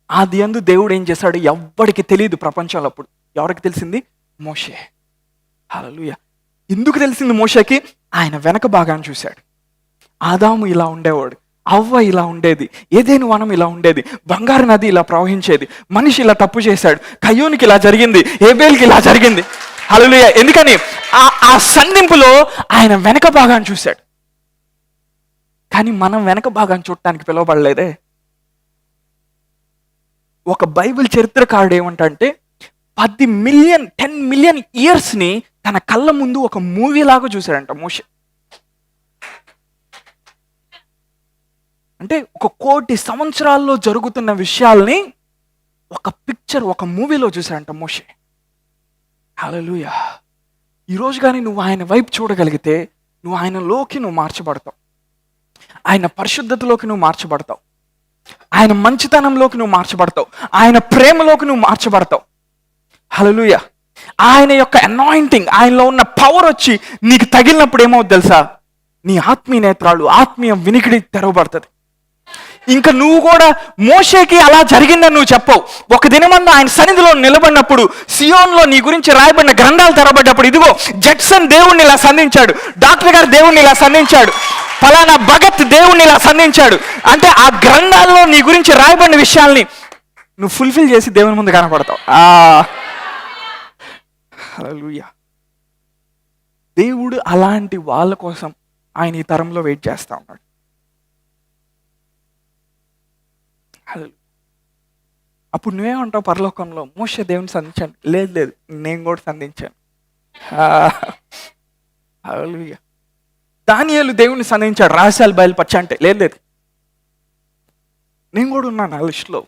ఆది అందు దేవుడు ఏం చేశాడు? ఎవ్వడికి తెలియదు ప్రపంచంలో. అప్పుడు ఎవరికి తెలిసింది? మోషే. హల్లెలూయా. ఎందుకు తెలిసింది మోషేకి? ఆయన వెనక భాగాన్ని చూశాడు. ఆదాము ఇలా ఉండేవాడు, అవ్వ ఇలా ఉండేది, ఏదేను వనం ఇలా ఉండేది, బంగారు నది ఇలా ప్రవహించేది, మనిషి ఇలా తప్పు చేశాడు, కయ్యోనికి ఇలా జరిగింది, ఏబేల్కి ఇలా జరిగింది. హల్లెలూయా. ఎందుకని? ఆ సంధింపులో ఆయన వెనక భాగాన్ని చూశాడు. కానీ మనం వెనక భాగాన్ని చూడటానికి పిలువబడలేదే. ఒక బైబిల్ చరిత్రకారుడు ఏమంటే 10 మిలియన్ ఇయర్స్ని తన కళ్ళ ముందు ఒక మూవీ లాగా చూశాడంట మోషే. అంటే 1,000,000 సంవత్సరాల్లో జరుగుతున్న విషయాల్ని ఒక పిక్చర్, ఒక మూవీలో చూశాడంట మోషే. హల్లెలూయా. ఈరోజు కానీ నువ్వు ఆయన వైపు చూడగలిగితే నువ్వు ఆయనలోకి నువ్వు మార్చబడతావు, ఆయన పరిశుద్ధతలోకి నువ్వు మార్చబడతావు, ఆయన మంచితనంలోకి నువ్వు మార్చబడతావు, ఆయన ప్రేమలోకి నువ్వు మార్చబడతావు. హల్లెలూయా. ఆయన యొక్క అనాయింటింగ్, ఆయనలో ఉన్న పవర్ వచ్చి నీకు తగిలినప్పుడు ఏమవుతుంది తెలుసా? నీ ఆత్మీయ నేత్రాలు, ఆత్మీయ వినికిడి తెరవబడుతుంది. ఇంకా నువ్వు కూడా మోషేకి అలా జరిగిందని నువ్వు చెప్పవు. ఒక దినమందు ఆయన సన్నిధిలో నిలబడినప్పుడు సియోన్లో నీ గురించి రాయబడిన గ్రంథాలు తెరబడ్డప్పుడు, ఇదిగో జడ్సన్ దేవుణ్ణి ఇలా సంధించాడు, డాక్టర్ గారు దేవుణ్ణి ఇలా సంధించాడు, ఫలానా భగత్ దేవుణ్ణి ఇలా సంధించాడు అంటే ఆ గ్రంథాల్లో నీ గురించి రాయబడిన విషయాల్ని నువ్వు ఫుల్ఫిల్ చేసి దేవుని ముందు కనపడతావు. హల్లెలూయా. దేవుడు అలాంటి వాళ్ళ కోసం ఆయన ఈ తరంలో వెయిట్ చేస్తా ఉన్నాడు. అప్పుడు నువ్వేమంటావు? పరలోకంలో మోషే దేవుని సంధించాను. లేదు, నేను కూడా సంధించాను. హల్లెలూయా. దానియేలు దేవుని సంధించాడు, రహస్యాలు బయలుపరచ అంటే లేదు, నేను కూడా ఉన్నాను ఆ లిస్టులో.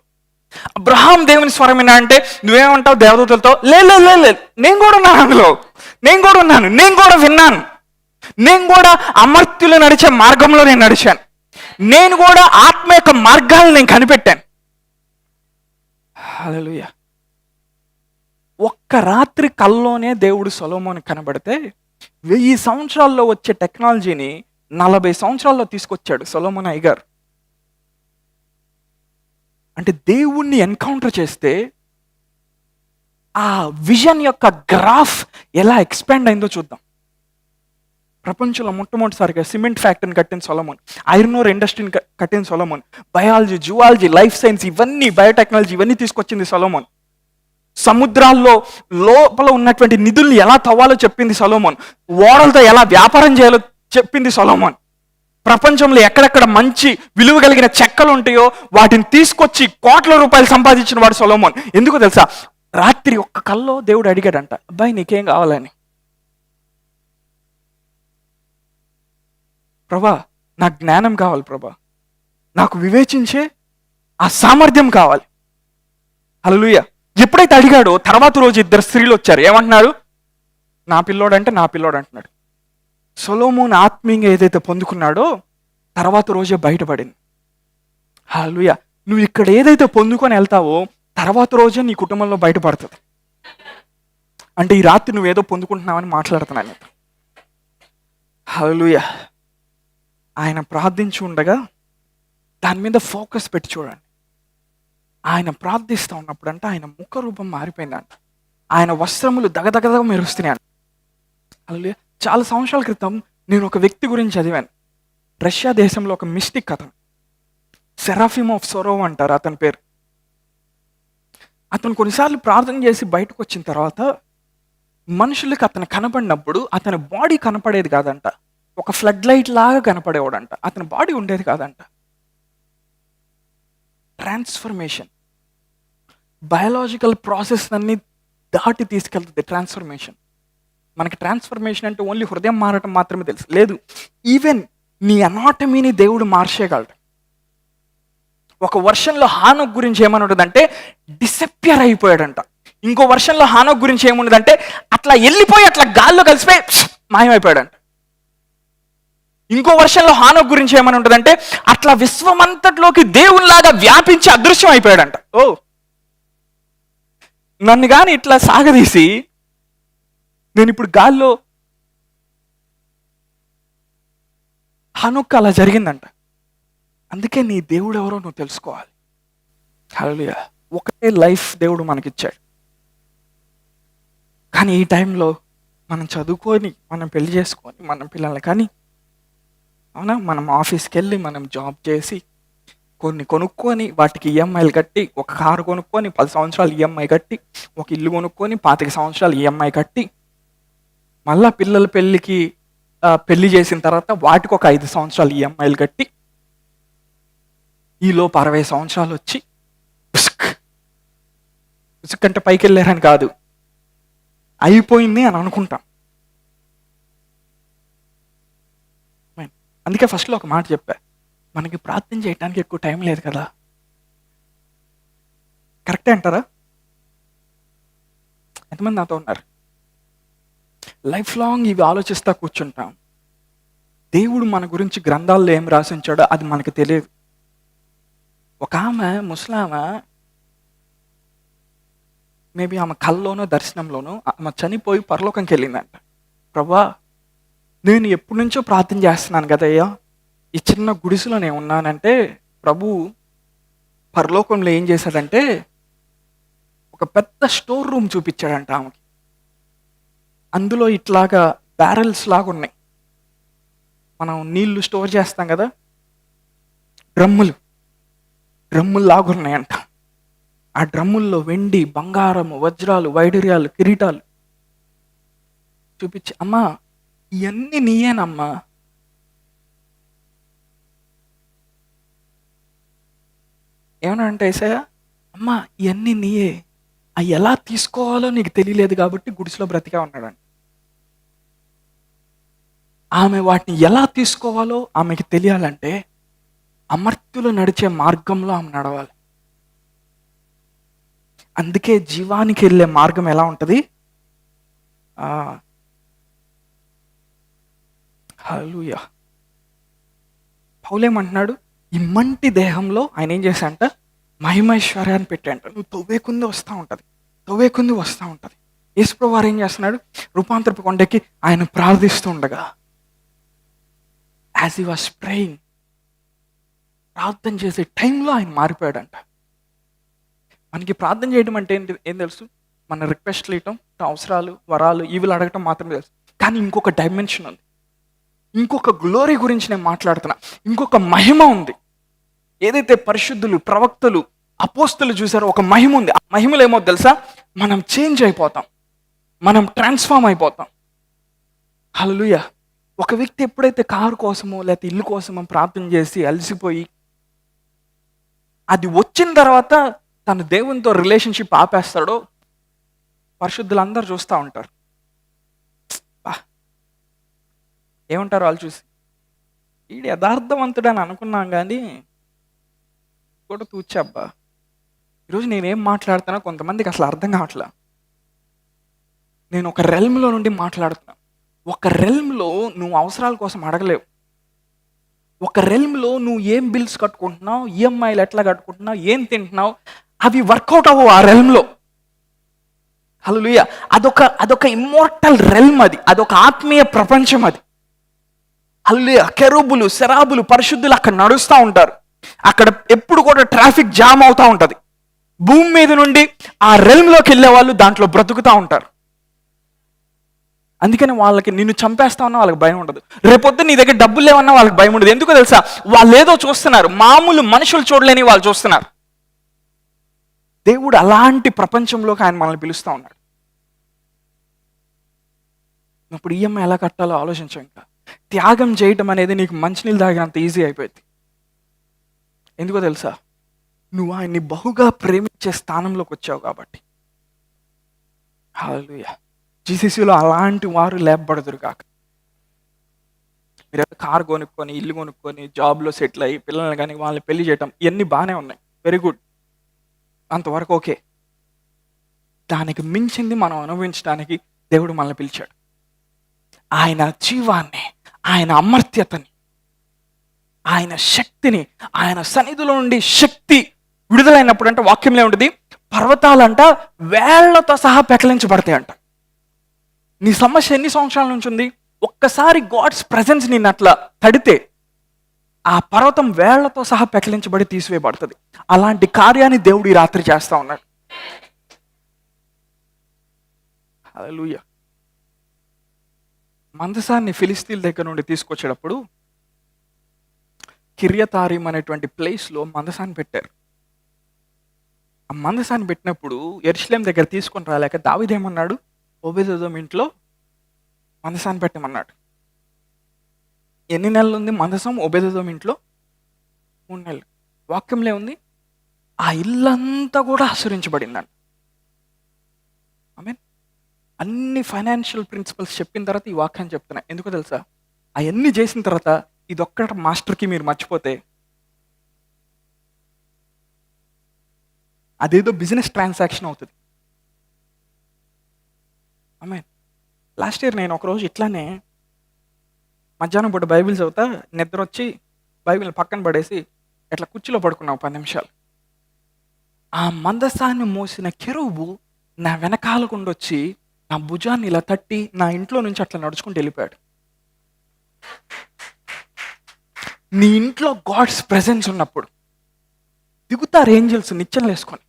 అబ్రహాం దేవుని స్వరం విన్నా అంటే నువ్వేమంటావు? దేవదూతలతో లేదు, నేను కూడా ఉన్నాను అందులో, నేను కూడా విన్నాను, నేను కూడా అమర్త్యులు నడిచే మార్గంలో నేను నడిచాను, నేను కూడా ఆత్మ యొక్క మార్గాలను నేను కనిపెట్టాను. హల్లెలూయా. ఒక్క రాత్రి కల్లోనే దేవుడు సొలొమోను కనబడితే 1000 సంవత్సరాల్లో వచ్చే టెక్నాలజీని 40 సంవత్సరాల్లో తీసుకొచ్చాడు సొలొమోన్ అయ్యగారు. అంటే దేవుణ్ణి ఎన్కౌంటర్ చేస్తే ఆ విజన్ యొక్క గ్రాఫ్ ఎలా ఎక్స్పాండ్ అయిందో చూద్దాం. ప్రపంచంలో మొట్టమొదటిసారిగా సిమెంట్ ఫ్యాక్టరీని కట్టిన సొలొమోన్, ఐరన్ ఓర్ ఇండస్ట్రీని కట్టిన Solomon, biology, zoology, life science ఇవన్నీ, బయోటెక్నాలజీ ఇవన్నీ తీసుకొచ్చింది సొలొమోన్. సముద్రాల్లో లోపల ఉన్నటువంటి నిధుల్ని ఎలా తవ్వాలో చెప్పింది సొలొమోన్, ఓడలతో ఎలా వ్యాపారం చేయాలో చెప్పింది సొలొమోన్. ప్రపంచంలో ఎక్కడెక్కడ మంచి విలువ కలిగిన చెక్కలు ఉంటాయో వాటిని తీసుకొచ్చి కోట్ల రూపాయలు సంపాదించిన వాడు సొలొమోన్. ఎందుకో తెలుసా? రాత్రి ఒక్క కల్లో దేవుడు అడిగాడంట, అబ్బాయి నీకేం కావాలని? ప్రభా నాకు జ్ఞానం కావాలి, ప్రభా నాకు వివేచించే ఆ సామర్థ్యం కావాలి. హల్లెలూయా. ఎప్పుడైతే అడిగాడో తర్వాత రోజు 2 స్త్రీలు వచ్చారు. ఏమంటున్నారు? నా పిల్లోడు అంటున్నాడు. సొలొమోను ఆత్మీయంగా ఏదైతే పొందుకున్నాడో తర్వాత రోజే బయటపడింది. హల్లెలూయా. నువ్వు ఇక్కడ ఏదైతే పొందుకొని వెళ్తావో తర్వాత రోజే నీ కుటుంబంలో బయటపడుతుంది. అంటే ఈ రాత్రి నువ్వేదో పొందుకుంటున్నావని మాట్లాడుతున్నాను. హల్లెలూయా. ఆయన ప్రార్థించి ఉండగా దాని మీద ఫోకస్ పెట్టి చూడండి. ఆయన ప్రార్థిస్తూ ఉన్నప్పుడు అంటే ఆయన ముఖ రూపం మారిపోయిందంట, ఆయన వస్త్రములు దగదగదగ మెరుస్తున్నాయి. హల్లెలూయా. చాలా సంవత్సరాల క్రితం నేను ఒక వ్యక్తి గురించి చదివాను. రష్యా దేశంలో ఒక మిస్టిక్ అతను, సెరాఫిమ్ ఆఫ్ సొరోవ్ అంటారు అతని పేరు. అతను కొన్నిసార్లు ప్రార్థన చేసి బయటకు వచ్చిన తర్వాత మనుషులకు అతను కనపడినప్పుడు అతని బాడీ కనపడేది కాదంట, ఒక ఫ్లడ్ లైట్ లాగా కనపడేవాడంట, అతని బాడీ ఉండేది కాదంట. ట్రాన్స్ఫర్మేషన్, బయాలజికల్ ప్రాసెస్ అన్ని దాటి తీసుకెళ్తుంది ట్రాన్స్ఫర్మేషన్. మనకి ట్రాన్స్ఫర్మేషన్ అంటే ఓన్లీ హృదయం మారటం మాత్రమే తెలుసు, లేదు, ఈవెన్ నీ అనాటమీని దేవుడు మార్చేయగలడు. ఒక వర్షన్లో హానోక్ గురించి ఏమని ఉంటుందంటే డిసప్పియర్ అయిపోయాడంట. ఇంకో వర్షన్లో హానోక్ గురించి ఏముండదంటే అట్లా వెళ్ళిపోయి అట్లా గాల్లో కలిసిపోయి మాయమైపోయాడు. ఇంకో వర్షన్లో హానోక్ గురించి ఏమని ఉంటుందంటే అట్లా విశ్వమంతట్లోకి దేవునిలాగా వ్యాపించి అదృశ్యం అయిపోయాడంట. నన్ను కానీ ఇట్లా సాగదీసి నేను ఇప్పుడు గాల్లో, హానోక్ అలా జరిగిందంట. అందుకే నీ దేవుడు ఎవరో నువ్వు తెలుసుకోవాలి. హల్లెలూయా. ఒకటే లైఫ్ దేవుడు మనకిచ్చాడు. కానీ ఈ టైంలో మనం చదువుకొని, మనం పెళ్లి చేసుకొని, మనం పిల్లల్ని కానీ, అవునా, మనం ఆఫీస్కి వెళ్ళి మనం జాబ్ చేసి కొన్ని కొనుక్కొని వాటికి ఈఎంఐలు కట్టి, ఒక కారు కొనుక్కొని 10 సంవత్సరాలు ఈఎంఐ కట్టి, ఒక ఇల్లు కొనుక్కొని 25 సంవత్సరాలు ఈఎంఐ కట్టి, మళ్ళా పిల్లల పెళ్లి చేసిన తర్వాత వాటికి ఒక 5 సంవత్సరాలు ఈఎంఐలు కట్టి, ఈలోపు 60 సంవత్సరాలు వచ్చి ఉసుక్ అంటే పైకి వెళ్ళారని కాదు, అయిపోయింది అని అనుకుంటాం. అందుకే ఫస్ట్లో ఒక మాట చెప్పా, మనకి ప్రార్థన చేయడానికి ఎక్కువ టైం లేదు కదా. కరెక్టే అంటారా? ఎంతమంది నాతో ఉన్నారు? లైఫ్ లాంగ్ ఇవి ఆలోచిస్తా కూర్చుంటాం. దేవుడు మన గురించి గ్రంథాల్లో ఏం రాసించాడో అది మనకు తెలియదు. ఒక ఆమె ముసలామె, మేబీ ఆమె కల్లోనో దర్శనంలోనో ఆమె చనిపోయి పరలోకంకి వెళ్ళిందంట. ప్రభా, నేను ఎప్పటి నుంచో ప్రార్థన చేస్తున్నాను కదయ్యా, ఈ చిన్న గుడిసెలో నేను ఉన్నానంటే ప్రభు పరలోకంలో ఏం చేశాడంటే ఒక పెద్ద స్టోర్ రూమ్ చూపించాడంట ఆమెకి. అందులో ఇట్లాగా బ్యారెల్స్ లాగా ఉన్నాయి, మనం నీళ్లు స్టోర్ చేస్తాం కదా, డ్రమ్ములు లాగా ఉన్నాయంట. ఆ డ్రమ్ముల్లో వెండి, బంగారము, వజ్రాలు, వైడూర్యాలు, కిరీటాలు చూపించి, అమ్మా ఇవన్నీ నీయేనమ్మా, ఏమన్నా అంటే ఏసయ్య, అమ్మా ఇవన్నీ నీయే, అవి ఎలా తీసుకోవాలో నీకు తెలియలేదు కాబట్టి గుడిసెలో బ్రతికా ఉన్నాడంట. ఆమె వాటిని ఎలా తీసుకోవాలో ఆమెకి తెలియాలంటే అమర్త్యులు నడిచే మార్గంలో ఆమె నడవాలి. అందుకే జీవానికి వెళ్ళే మార్గం ఎలా ఉంటుంది? హల్లెలూయా. పౌలేమంటున్నాడు, ఈ మంటి దేహంలో ఆయన ఏం చేశాడంట, మహిమైశ్వర్యాన్ని పెట్టాంట. నువ్వు తవ్వేకుంది వస్తూ ఉంటుంది. యేసుప్రభువు వారు ఏం చేస్తున్నాడు, రూపాంతరపు కొండకి ఆయన ప్రార్థిస్తూ ఉండగా, యాజ్ హి వాస్ ప్రేయింగ్, ప్రార్థన చేసే టైంలో ఆయన మారిపోయాడంట. మనకి ప్రార్థన చేయడం అంటే ఏం తెలుసు? మన రిక్వెస్ట్లు ఇవ్వటం, అవసరాలు, వరాలు, ఇవి అడగటం మాత్రమే తెలుసు. కానీ ఇంకొక డైమెన్షన్ ఉంది, ఇంకొక గ్లోరీ గురించి నేను మాట్లాడుతున్నా. ఇంకొక మహిమ ఉంది. ఏదైతే పరిశుద్ధులు, ప్రవక్తలు, అపోస్తులు చూసారో ఒక మహిమ ఉంది. ఆ మహిమలో ఏమో తెలుసా? మనం చేంజ్ అయిపోతాం, మనం ట్రాన్స్ఫార్మ్ అయిపోతాం. హల్లెలూయా. ఒక వ్యక్తి ఎప్పుడైతే కారు కోసమో లేకపోతే ఇల్లు కోసమో ప్రార్థన చేసి అలసిపోయి అది వచ్చిన తర్వాత తను దేవునితో రిలేషన్షిప్ ఆపేస్తాడో పరిశుద్ధులందరూ చూస్తూ ఉంటారు. ఏమంటారు వాళ్ళు చూసి? వీడు యథార్థవంతుడని అనుకున్నాం కానీ కూడా తూచబ్బా. ఈరోజు నేనేం మాట్లాడుతున్నా కొంతమందికి అసలు అర్థం కావట్లా. నేను ఒక రెల్మ్లో నుండి మాట్లాడుతున్నా. ఒక రెల్మ్లో నువ్వు అవసరాల కోసం అడగలేవు. ఒక రెల్మ్లో నువ్వు ఏం బిల్స్ కట్టుకుంటున్నావు, ఈఎంఐలు ఎట్లా కట్టుకుంటున్నావు, ఏం తింటున్నావు, అవి వర్కౌట్ అవ్వవు ఆ రెల్మ్లో. హల్లెలూయా. అదొక ఇమ్మోర్టల్ రెల్మ్, అదొక ఆత్మీయ ప్రపంచం అది. హల్లెలూయా. కెరూబులు, సెరాబులు, పరిశుద్ధులు అక్కడ నడుస్తూ ఉంటారు. అక్కడ ఎప్పుడు కూడా ట్రాఫిక్ జామ్ అవుతూ ఉంటుంది. భూమి మీద నుండి ఆ రెల్మ్లోకి వెళ్ళే వాళ్ళు దాంట్లో బ్రతుకుతూ ఉంటారు. అందుకని వాళ్ళకి నిన్ను చంపేస్తా ఉన్నా వాళ్ళకి భయం ఉండదు. రేపొద్దు నీ దగ్గర డబ్బులు లేవన్నా వాళ్ళకి భయం ఉండదు. ఎందుకో తెలుసా? వాళ్ళు ఏదో చూస్తున్నారు, మామూలు మనుషులు చూడలేని వాళ్ళు చూస్తున్నారు. దేవుడు అలాంటి ప్రపంచంలోకి ఆయన మనల్ని పిలుస్తూ ఉన్నాడు. ఇప్పుడు ఈఎంఐ ఎలా కట్టాలో ఆలోచించాం. ఇంకా త్యాగం చేయటం అనేది నీకు మంచినీళ్ళు తాగినంత ఈజీ అయిపోయింది. ఎందుకో తెలుసా? నువ్వు ఆయన్ని బహుగా ప్రేమించే స్థానంలోకి వచ్చావు కాబట్టి. హల్లెలూయా. జీసీసీలో అలాంటి వారు లేపబడదురు కాక. మీరు కారు కొనుక్కొని, ఇల్లు కొనుక్కొని, జాబ్లో సెటిల్ అయ్యి, పిల్లల్ని కానీ వాళ్ళని పెళ్లి చేయటం, ఇవన్నీ బాగానే ఉన్నాయి, వెరీ గుడ్, అంతవరకు ఓకే. దానికి మించింది మనం అనుభవించడానికి దేవుడు మనల్ని పిలిచాడు. ఆయన జీవాన్ని, ఆయన అమర్త్యతని, ఆయన శక్తిని, ఆయన సన్నిధిలో నుండి శక్తి విడుదలైనప్పుడు అంటే వాక్యంలో ఉంటుంది, పర్వతాలంట వేళ్లతో సహా పెకలించబడతాయి అంట. నీ సమస్య ఎన్ని సంవత్సరాల నుంచి ఉంది? ఒక్కసారి గాడ్స్ ప్రెజెన్స్ నిన్ను అట్లా తడితే ఆ పర్వతం వేళ్లతో సహా పెకలించబడి తీసివేయబడుతుంది. అలాంటి కార్యాన్ని దేవుడు ఈ రాత్రి చేస్తా ఉన్నాడు. హల్లెలూయా. మందసాన్ని ఫిలిస్తీన్ల దగ్గర నుండి తీసుకొచ్చేటప్పుడు కిర్యతారీం అనేటువంటి ప్లేస్లో మందసాన్ని పెట్టారు. ఆ మందసాన్ని పెట్టినప్పుడు యెరూషలేం దగ్గర తీసుకొని రాలేక దావీదు ఏమన్నాడు? ఓబేదెదోము ఇంట్లో మందసాన్ని పెట్టమన్నాడు. ఎన్ని నెలలు ఉంది మందసం ఓబేదెదోము ఇంట్లో? 3 నెలలు. వాక్యంలో ఉంది, ఆ ఇల్లంతా కూడా ఆశ్రయించబడిందండి. ఆమేన్. అన్ని ఫైనాన్షియల్ ప్రిన్సిపల్స్ చెప్పిన తర్వాత ఈ వాక్యాన్ని చెప్తున్నా. ఎందుకో తెలుసా? అవన్నీ చేసిన తర్వాత ఇదొక్కట మాస్టర్కి మీరు మర్చిపోతే అదేదో బిజినెస్ ట్రాన్సాక్షన్ అవుతుంది. ఆమేన్. లాస్ట్ ఇయర్ నేను ఒకరోజు ఇట్లానే మధ్యాహ్నం పూట బైబిల్ చదువుతా, నిద్ర వచ్చి బైబిల్ పక్కన పడేసి ఇట్లా కుర్చీలో పడుకున్నావు 10 నిమిషాలు. ఆ మందసాన్ని మోసిన కెరూబు నా వెనకాల గుండొచ్చి నా భుజాన్ని ఇలా తట్టి నా ఇంట్లో నుంచి అట్లా నడుచుకుంటూ వెళ్ళిపోయాడు. నీ ఇంట్లో గాడ్స్ ప్రెజెన్స్ ఉన్నప్పుడు దిగుతారు ఏంజల్స్ నిచ్చెనలు వేసుకొని.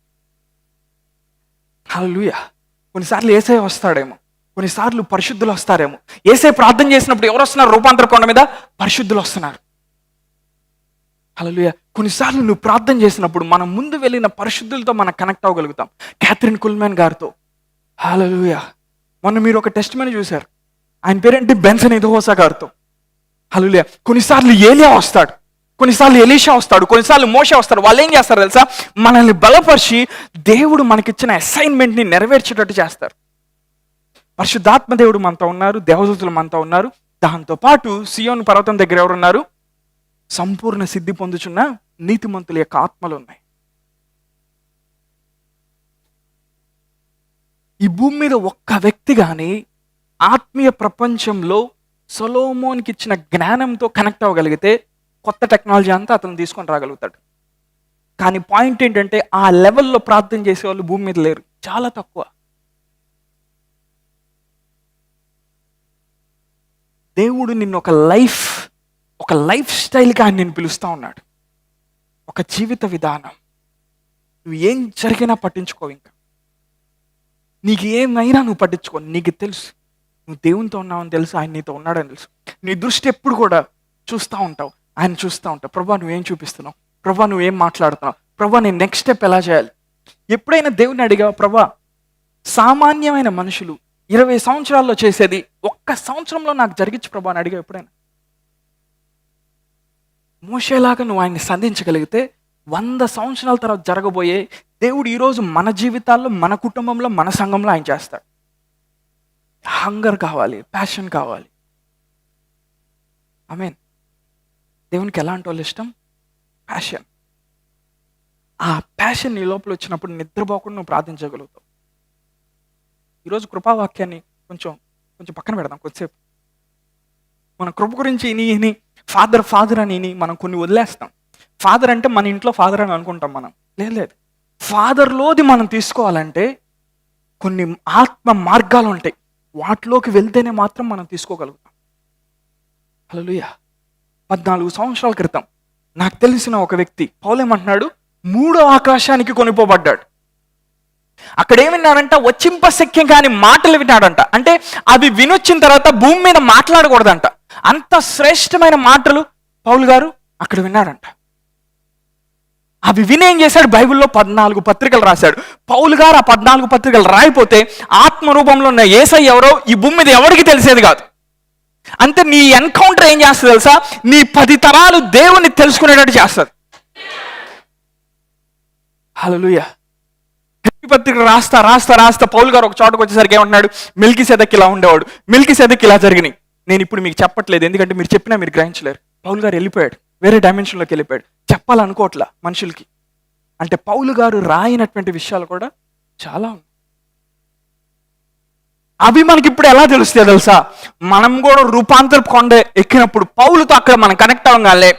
హల్లెలూయా. కొన్నిసార్లు యేసయ్య వస్తాడేమో, కొన్నిసార్లు పరిశుద్ధులు వస్తారేమో. యేసయ్య ప్రార్థన చేసినప్పుడు ఎవరు వస్తున్నారు? రూపాంతర కొండ మీద పరిశుద్ధులు వస్తున్నారు. హల్లెలూయా. కొన్నిసార్లు నువ్వు ప్రార్థన చేసినప్పుడు మనం ముందు వెళ్ళిన పరిశుద్ధులతో మనం కనెక్ట్ అవ్వగలుగుతాం. క్యాథరిన్ కుల్మెన్ గారితో. హల్లెలూయా. మొన్న మీరు ఒక టెస్టిమనీ చూశారు, ఆయన పేరేంటి? బెన్సన్ ఎదోహోసా గారితో. హల్లెలూయా. కొన్నిసార్లు ఏలియా వస్తాడు, కొన్నిసార్లు ఎలీషా వస్తాడు, కొన్నిసార్లు మోషే వస్తాడు. వాళ్ళు ఏం చేస్తారు తెలుసా? మనల్ని బలపరిచి దేవుడు మనకిచ్చిన అసైన్మెంట్ని నెరవేర్చేటట్టు చేస్తారు. పరిశుద్ధాత్మ దేవుడు మనతో ఉన్నారు, దేవదూతలు మనతో ఉన్నారు. దాంతో పాటు సియోను పర్వతం దగ్గర ఎవరున్నారు? సంపూర్ణ సిద్ధి పొందుచున్న నీతిమంతుల యొక్క ఆత్మలు ఉన్నాయి. ఈ భూమి మీద ఒక్క వ్యక్తి కానీ ఆత్మీయ ప్రపంచంలో సొలొమోన్కి ఇచ్చిన జ్ఞానంతో కనెక్ట్ అవ్వగలిగితే కొత్త టెక్నాలజీ అంతా అతను తీసుకొని రాగలుగుతాడు. కానీ పాయింట్ ఏంటంటే ఆ లెవెల్లో ప్రార్థన చేసేవాళ్ళు భూమి మీద లేరు, చాలా తక్కువ. దేవుడు నిన్ను ఒక లైఫ్ స్టైల్గా ఆయన నేను పిలుస్తూ ఉన్నాడు. ఒక జీవిత విధానం. నువ్వు ఏం జరిగినా పట్టించుకో, ఇంకా నీకు ఏమైనా నువ్వు పట్టించుకో. నీకు తెలుసు నువ్వు దేవునితో ఉన్నావని తెలుసు, ఆయన నీతో ఉన్నాడని తెలుసు. నీ దృష్టి ఎప్పుడు కూడా చూస్తూ ఉంటావు, ఆయన చూస్తూ ఉంటావు. ప్రభా నువ్వేం చూపిస్తున్నావు, ప్రభా నువ్వేం మాట్లాడుతున్నావు, ప్రభా నేను నెక్స్ట్ స్టెప్ ఎలా చేయాలి. ఎప్పుడైనా దేవుని అడిగా, ప్రభా సామాన్యమైన మనుషులు 20 సంవత్సరాల్లో చేసేది 1 సంవత్సరంలో నాకు జరిగించు ప్రభా అని అడిగా ఎప్పుడైనా? మోషేలాగా నువ్వు ఆయన్ని సంధించగలిగితే 100 సంవత్సరాల తర్వాత జరగబోయే దేవుడు ఈరోజు మన జీవితాల్లో, మన కుటుంబంలో, మన సంఘంలో ఆయన చేస్తాడు. హంగర్ కావాలి, ప్యాషన్ కావాలి. ఆమేన్. దేవునికి ఎలాంటి వాళ్ళు ఇష్టం? ప్యాషన్. ఆ ప్యాషన్ నీ లోపల వచ్చినప్పుడు నిద్రపోకుండా నువ్వు ప్రార్థించగలుగుతావు. ఈరోజు కృపావాక్యాన్ని కొంచెం పక్కన పెడదాం కొద్దిసేపు. మన కృప గురించి ఇని ఫాదర్ అని మనం కొన్ని వదిలేస్తాం. ఫాదర్ అంటే మన ఇంట్లో ఫాదర్ అని అనుకుంటాం మనం. లేదు, ఫాదర్లోది మనం తీసుకోవాలంటే కొన్ని ఆత్మ మార్గాలు ఉంటాయి, వాటిలోకి వెళ్తేనే మాత్రం మనం తీసుకోగలుగుతాం. హల్లెలూయా. 14 సంవత్సరాల క్రితం నాకు తెలిసిన ఒక వ్యక్తి పౌలేమంటున్నాడు, 3వ ఆకాశానికి కొనిపోబడ్డాడు. అక్కడ ఏమిన్నాడంట? వచ్చింపశక్యం కాని మాటలు విన్నాడంట. అంటే అవి వినొచ్చిన తర్వాత భూమి మీద మాట్లాడకూడదంట. అంత శ్రేష్టమైన మాటలు పౌలు గారు అక్కడ విన్నాడంట. అవి విని ఏం చేశాడు? బైబిల్లో 14 పత్రికలు రాశాడు. పౌలు గారు ఆ 14 పత్రికలు రాయిపోతే ఆత్మరూపంలో ఉన్న యేసయ్య ఎవరో ఈ భూమి మీద ఎవరికి తెలిసేది కాదు. అంతే. నీ ఎన్కౌంటర్ ఏం చేస్తుంది తెలుసా? నీ 10 తరాలు దేవుని తెలుసుకునేటట్టు చేస్తుంది. హల్లెలూయా. పత్రిక రాస్తా పౌలు గారు ఒక చోటకు వచ్చేసరికి ఏమంటున్నాడు? మెల్కీసెదెకు ఇలా ఉండేవాడు, మెల్కీసెదెకు ఇలా జరిగినాయి. నేను ఇప్పుడు మీకు చెప్పట్లేదు, ఎందుకంటే మీరు చెప్పినా మీరు గ్రహించలేరు. పౌలు గారు వెళ్ళిపోయాడు, వేరే డైమెన్షన్లోకి వెళ్ళిపోయాడు. చెప్పాలనుకోవట్లా మనుషులకి. అంటే పౌలు గారు రాయినటువంటి విషయాలు కూడా చాలా ఉన్నాయి. అవి మనకి ఇప్పుడు ఎలా తెలుస్తాయి తెలుసా? మనం కూడా రూపాంతర కొండ ఎక్కినప్పుడు పౌలుతో అక్కడ మనం కనెక్ట్ అవ్వగానే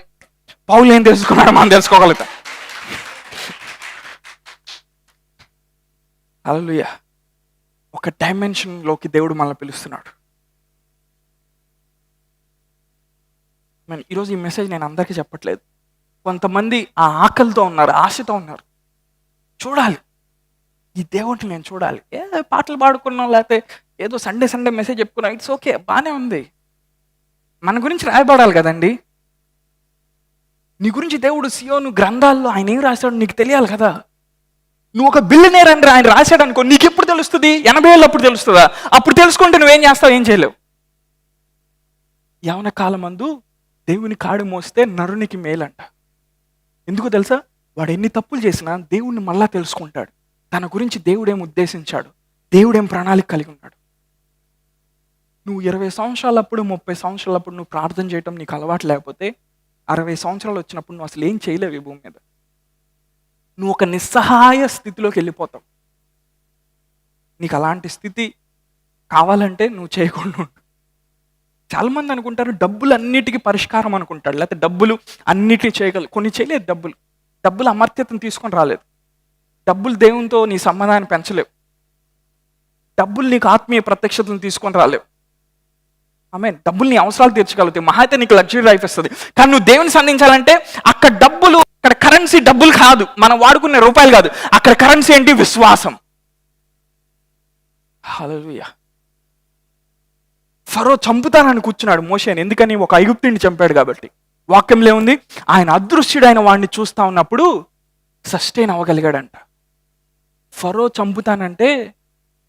పౌలు ఏం తెలుసుకున్నాడో మనం తెలుసుకోగలుగుతాం. హల్లెలూయా. ఒక డైమెన్షన్లోకి దేవుడు మనల్ని పిలుస్తున్నాడు. ఈరోజు ఈ మెసేజ్ నేను అందరికీ చెప్పట్లేదు. కొంతమంది ఆ ఆకలితో ఉన్నారు, ఆశతో ఉన్నారు. చూడాలి, ఈ దేవుడిని నేను చూడాలి. పాటలు పాడుకున్నాం, లేకపోతే ఏదో సండే మెసేజ్ చెప్పుకున్నాం, ఇట్స్ ఓకే, బాగానే ఉంది. మన గురించి రాయబడాలి కదండి. నీ గురించి దేవుడు సియోను గ్రంథాల్లో ఆయన ఏం రాశాడు నీకు తెలియాలి కదా. నువ్వు ఒక బిలియనీర్ అని ఆయన రాశాడు అనుకో, నీకు ఎప్పుడు తెలుస్తుంది? 80 ఏళ్ళు అప్పుడు తెలుస్తుందా? అప్పుడు తెలుసుకుంటే నువ్వేం చేస్తావు? ఏం చేయలేవు. యవన కాలమందు దేవుని కాడు మోస్తే నరునికి మేలంట. ఎందుకు తెలుసా? వాడు ఎన్ని తప్పులు చేసినా దేవుణ్ణి మళ్ళా తెలుసుకుంటాడు. తన గురించి దేవుడేం ఉద్దేశించాడు, దేవుడేం ప్రణాళిక కలిగి ఉన్నాడు. నువ్వు 20 సంవత్సరాలప్పుడు 30 సంవత్సరాలప్పుడు నువ్వు ప్రార్థన చేయటం నీకు అలవాటు లేకపోతే 60 సంవత్సరాలు వచ్చినప్పుడు నువ్వు అసలు ఏం చేయలేవు ఈ భూమి మీద. నువ్వు ఒక నిస్సహాయ స్థితిలోకి వెళ్ళిపోతావు. నీకు అలాంటి స్థితి కావాలంటే నువ్వు చేయకుండా ఉండు. చాలామంది అనుకుంటారు డబ్బులు అన్నిటికీ పరిష్కారం అనుకుంటాడు, లేకపోతే డబ్బులు అన్నిటినీ చేయగలరు. కొన్ని చేయలేదు. డబ్బులు అమర్త్యతను తీసుకొని రాలేదు. డబ్బులు దేవునితో నీ సంబంధాన్ని పెంచలేవు. డబ్బులు నీకు ఆత్మీయ ప్రత్యక్షతను తీసుకొని రాలేవు. డబ్బులు నీ అవసరాలు తీర్చగలుగుతాయి, మహా అయితే నీకు లగ్జరీ లైఫ్ ఇస్తుంది. కానీ నువ్వు దేవుని సంధించాలంటే అక్కడ డబ్బులు, అక్కడ కరెన్సీ డబ్బులు కాదు, మనం వాడుకునే రూపాయలు కాదు. అక్కడ కరెన్సీ ఏంటి? విశ్వాసం. హల్లెలూయా. ఫరో చంపుతానని కూర్చున్నాడు మోషేని. ఎందుకని? ఒక ఐగుప్తుని చంపాడు కాబట్టి. వాక్యంలో ఉంది, ఆయన అదృశ్యుడైన వాడిని చూస్తా ఉన్నప్పుడు సస్టైన్ అవ్వగలిగాడంట. ఫరో చంపుతానంటే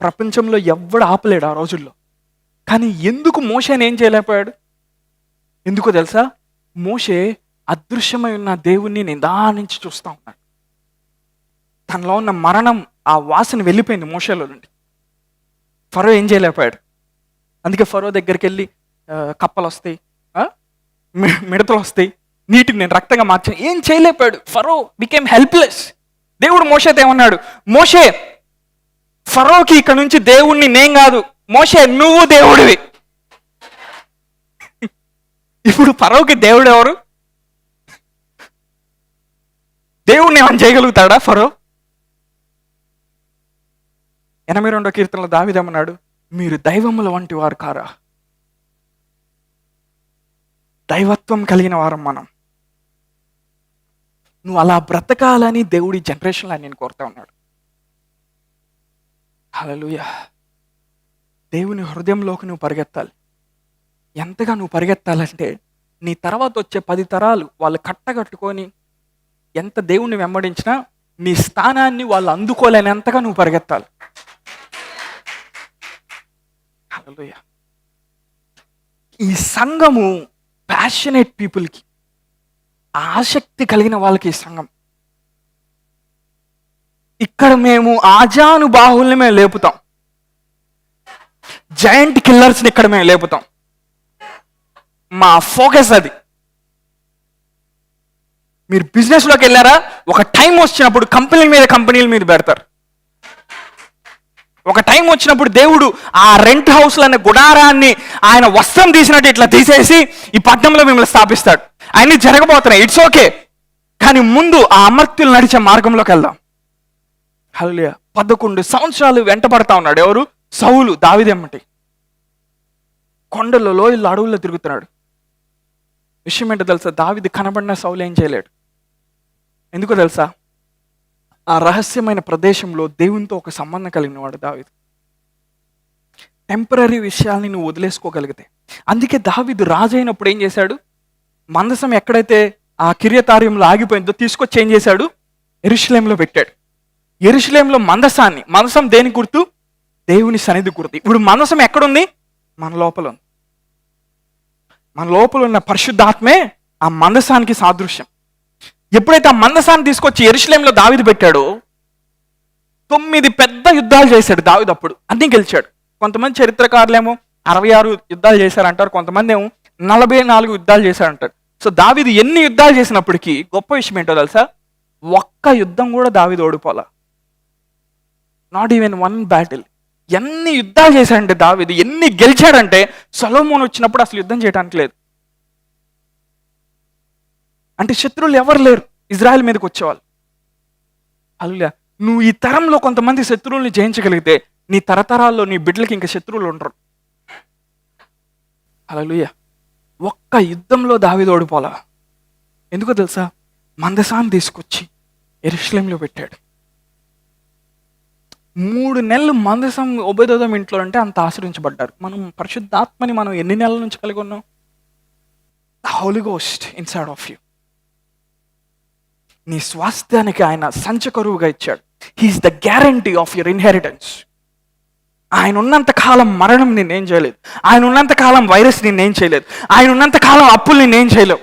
ప్రపంచంలో ఎవ్వడు ఆపలేడు ఆ రోజుల్లో. కానీ ఎందుకు మోషేని ఏం చేయలేకపోయాడు? ఎందుకో తెలుసా? మోషే అదృశ్యమై ఉన్న దేవుణ్ణి నిదానించి చూస్తూ ఉన్నాడు. తనలో ఉన్న మరణం, ఆ వాసన వెళ్ళిపోయింది మోషేలో నుండి. ఫరో ఏం చేయలేకపోయాడు. అందుకే ఫరో దగ్గరికి వెళ్ళి కప్పలు వస్తాయి, మిడతలు వస్తాయి, నీటిని నేను రక్తంగా మార్చాను, ఏం చేయలేకపోయాడు. ఫరో బికేమ్ హెల్ప్లెస్. దేవుడు మోషేతో ఏమన్నాడు? మోషే, ఫరోకి ఇక్కడ నుంచి దేవుణ్ణి నేను కాదు, మోషే నువ్వు దేవుడివి. ఇప్పుడు ఫరోకి దేవుడు ఎవరు? దేవుణ్ణి ఏమని చేయగలుగుతాడా ఫరో? 82వ కీర్తనలో దావీదన్నాడు, మీరు దైవముల వంటి వారు కారా? దైవత్వం కలిగిన వారం మనం. నువ్వు అలా బ్రతకాలని దేవుడి జనరేషన్లో నేను కోరుతా ఉన్నాడు. హల్లెలూయా. దేవుని హృదయంలోకి నువ్వు పరిగెత్తాలి. ఎంతగా నువ్వు పరిగెత్తాలంటే నీ తర్వాత వచ్చే 10 తరాలు వాళ్ళు కట్టగట్టుకొని ఎంత దేవుణ్ణి వెంబడించినా నీ స్థానాన్ని వాళ్ళు అందుకోలేనంతగా నువ్వు పరిగెత్తాలి. హల్లెలూయా. ఈ సంఘము ప్యాషనేట్ పీపుల్కి, ఆసక్తి కలిగిన వాళ్ళకి ఈ సంఘం. ఇక్కడ మేము ఆజానుబాహుల్ని మేము లేపుతాం, జైంట్ కిల్లర్స్ని ఇక్కడ మేము లేపుతాం. మా ఫోకస్ అది. మీరు బిజినెస్లోకి వెళ్ళారా? ఒక టైం వచ్చినప్పుడు కంపెనీల మీద పెడతారు. ఒక టైం వచ్చినప్పుడు దేవుడు ఆ రెంట్ హౌస్లు అనే గుడారాన్ని ఆయన వస్త్రం తీసినట్టు ఇట్లా తీసేసి ఈ పట్టణంలో మిమ్మల్ని స్థాపిస్తాడు. అన్ని జరగబోతున్నాయి, ఇట్స్ ఓకే. కానీ ముందు ఆ అమర్త్యులు నడిచే మార్గంలోకి వెళ్దాం. హల్లెలూయా. 11 సంవత్సరాలు వెంటబడతా ఉన్నాడు. ఎవరు? సౌలు, దావీదెమ్మటి. కొండల్లో, లోయల్లో, అడవుల్లో తిరుగుతున్నాడు. విషయం ఏంటో తెలుసా? దావీదు కనబడిన సౌలు ఏం చేయలేడు. ఎందుకో తెలుసా? ఆ రహస్యమైన ప్రదేశంలో దేవునితో ఒక సంబంధం కలిగిన వాడు దావీదు. టెంపరీ విషయాల్ని నువ్వు వదిలేసుకోగలిగితే. అందుకే దావీదు రాజు అయినప్పుడు ఏం చేశాడు? మందసం ఎక్కడైతే ఆ కిర్యతార్యంలో ఆగిపోయిందో తీసుకొచ్చి ఏం చేశాడు? యెరూషలేములో పెట్టాడు. యెరూషలేములో మందసం దేని గుర్తు? దేవుని సన్నిధి గుర్తు. ఇప్పుడు మందసం ఎక్కడుంది? మన లోపల ఉంది. మన లోపల ఉన్న పరిశుద్ధాత్మే ఆ మందసానికి సాదృశ్యం. ఎప్పుడైతే ఆ మందసాన్ని తీసుకొచ్చి యెరూషలేములో దావీదు పెట్టాడో 9 పెద్ద యుద్ధాలు చేశాడు దావీదు. అప్పుడు అన్నీ గెలిచాడు. కొంతమంది చరిత్రకారులేమో 66 యుద్ధాలు చేశారంటారు, కొంతమంది ఏమో 44 యుద్ధాలు చేశారంటారు. సో దావీదు ఎన్ని యుద్ధాలు చేసినప్పటికీ గొప్ప విషయం ఏంటో తెలుసా? ఒక్క యుద్ధం కూడా దావీదు ఓడిపోలా. Not even 1 battle. ఎన్ని యుద్ధాలు చేశాడంటే దావీదు, ఎన్ని గెలిచాడంటే సొలొమోను వచ్చినప్పుడు అసలు యుద్ధం చేయడానికి లేదు. అంటే శత్రువులు ఎవరు లేరు ఇజ్రాయెల్ మీదకి వచ్చేవాళ్ళు. హల్లెలూయా. నువ్వు ఈ తరంలో కొంతమంది శత్రువుల్ని జయించగలిగితే నీ తరతరాల్లో నీ బిడ్డలకి ఇంకా శత్రువులు ఉండరు. హల్లెలూయా. ఒక్క యుద్ధంలో దావీదు ఓడిపోలా. ఎందుకో తెలుసా? మందసాన్ని తీసుకొచ్చి యెరూషలేములో పెట్టాడు. 3 నెలలు మందసం ఒబేదెదోము ఇంట్లో అంటే అంత ఆశ్రయించబడ్డారు. మనం పరిశుద్ధాత్మని మనం ఎన్ని నెలల నుంచి కలిగి ఉన్నాం? The holy ghost inside of you. నీ స్వాస్థ్యానికి ఆయన సంచకరువుగా ఇచ్చాడు. He's the guarantee of your inheritance. ఆయన ఉన్నంత కాలం మరణం నిన్నేం చేయలేదు. ఆయన ఉన్నంత కాలం వైరస్ నిన్నేం చేయలేదు. ఆయన ఉన్నంత కాలం అప్పులు నిన్నేం చేయలేవు.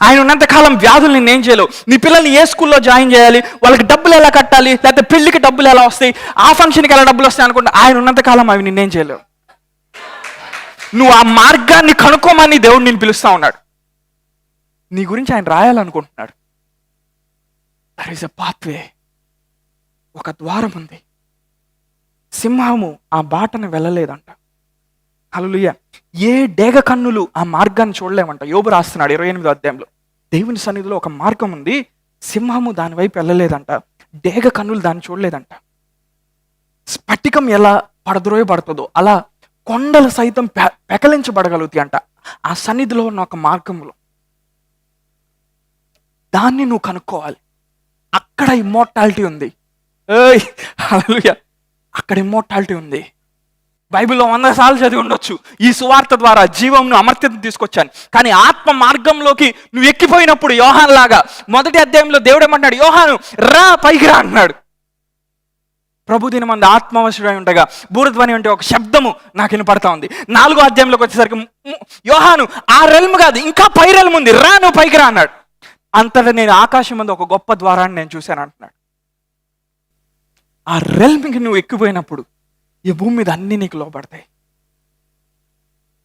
ఆయన ఉన్నంత కాలం వ్యాధులు నిన్నేం చేయలేవు. నీ పిల్లల్ని ఏ స్కూల్లో జాయిన్ చేయాలి, వాళ్ళకి డబ్బులు ఎలా కట్టాలి, లేకపోతే పెళ్లికి డబ్బులు ఎలా వస్తాయి, ఆ ఫంక్షన్కి ఎలా డబ్బులు వస్తాయి అనుకుంటే ఆయన ఉన్నంత కాలం అవి నిన్నేం చేయలేవు. నువ్వు ఆ మార్గాన్ని కనుక్కోమని దేవుడు నిన్ను పిలుస్తా ఉన్నాడు. నీ గురించి ఆయన రాయాలనుకుంటున్నాడు. There is a pathway. ఒక ద్వారం ఉంది. సింహము ఆ బాటను వెళ్ళలేదంట. హల్లెలూయా. ఏ డేగ కన్నులు ఆ మార్గాన్ని చూడలేమంట. యోబు రాస్తున్నాడు 28వ అధ్యాయంలో, దేవుని సన్నిధిలో ఒక మార్గం ఉంది, సింహము దాని వైపు వెళ్ళలేదంట, డేగ కన్నులు దాన్ని చూడలేదంట. స్ఫటికం ఎలా పడద్రోయబడుతుందో అలా కొండలు సైతం పెకలించబడగలుగుతాయి అంట ఆ సన్నిధిలో ఉన్న ఒక మార్గంలో. దాన్ని నువ్వు కనుక్కోవాలి. అక్కడ ఇమ్మోర్టాలిటీ ఉంది. హల్లెలూయా. అక్కడ ఇమ్మోర్టాలిటీ ఉంది. బైబిల్లో 100 సార్లు చదివి ఉండొచ్చు, ఈ సువార్త ద్వారా జీవంను అమర్త్యతను తీసుకొచ్చాను. కానీ ఆత్మ మార్గంలోకి నువ్వు ఎక్కిపోయినప్పుడు యోహాను లాగా మొదటి అధ్యాయంలో దేవుడు ఏమంటాడు? యోహాను రా, పైకి రా అన్నాడు. ప్రభు దినమందు ఆత్మవశుడై ఉండగా బూరధ్వని అంటే ఒక శబ్దము నాకు వినపడతా ఉంది. 4వ అధ్యాయంలోకి వచ్చేసరికి యోహాను ఆ రెల్మ్ కాదు, ఇంకా పై రెల్మ్ ఉంది, రా నువ్వు పైకి రా అన్నాడు. అంతటా నేను ఆకాశం ముందు ఒక గొప్ప ద్వారాన్ని నేను చూశాను అంటున్నాడు. ఆ రెల్మ్కి నువ్వు ఎక్కిపోయినప్పుడు ఈ భూమి మీద అన్నీ నీకు లోపడతాయి.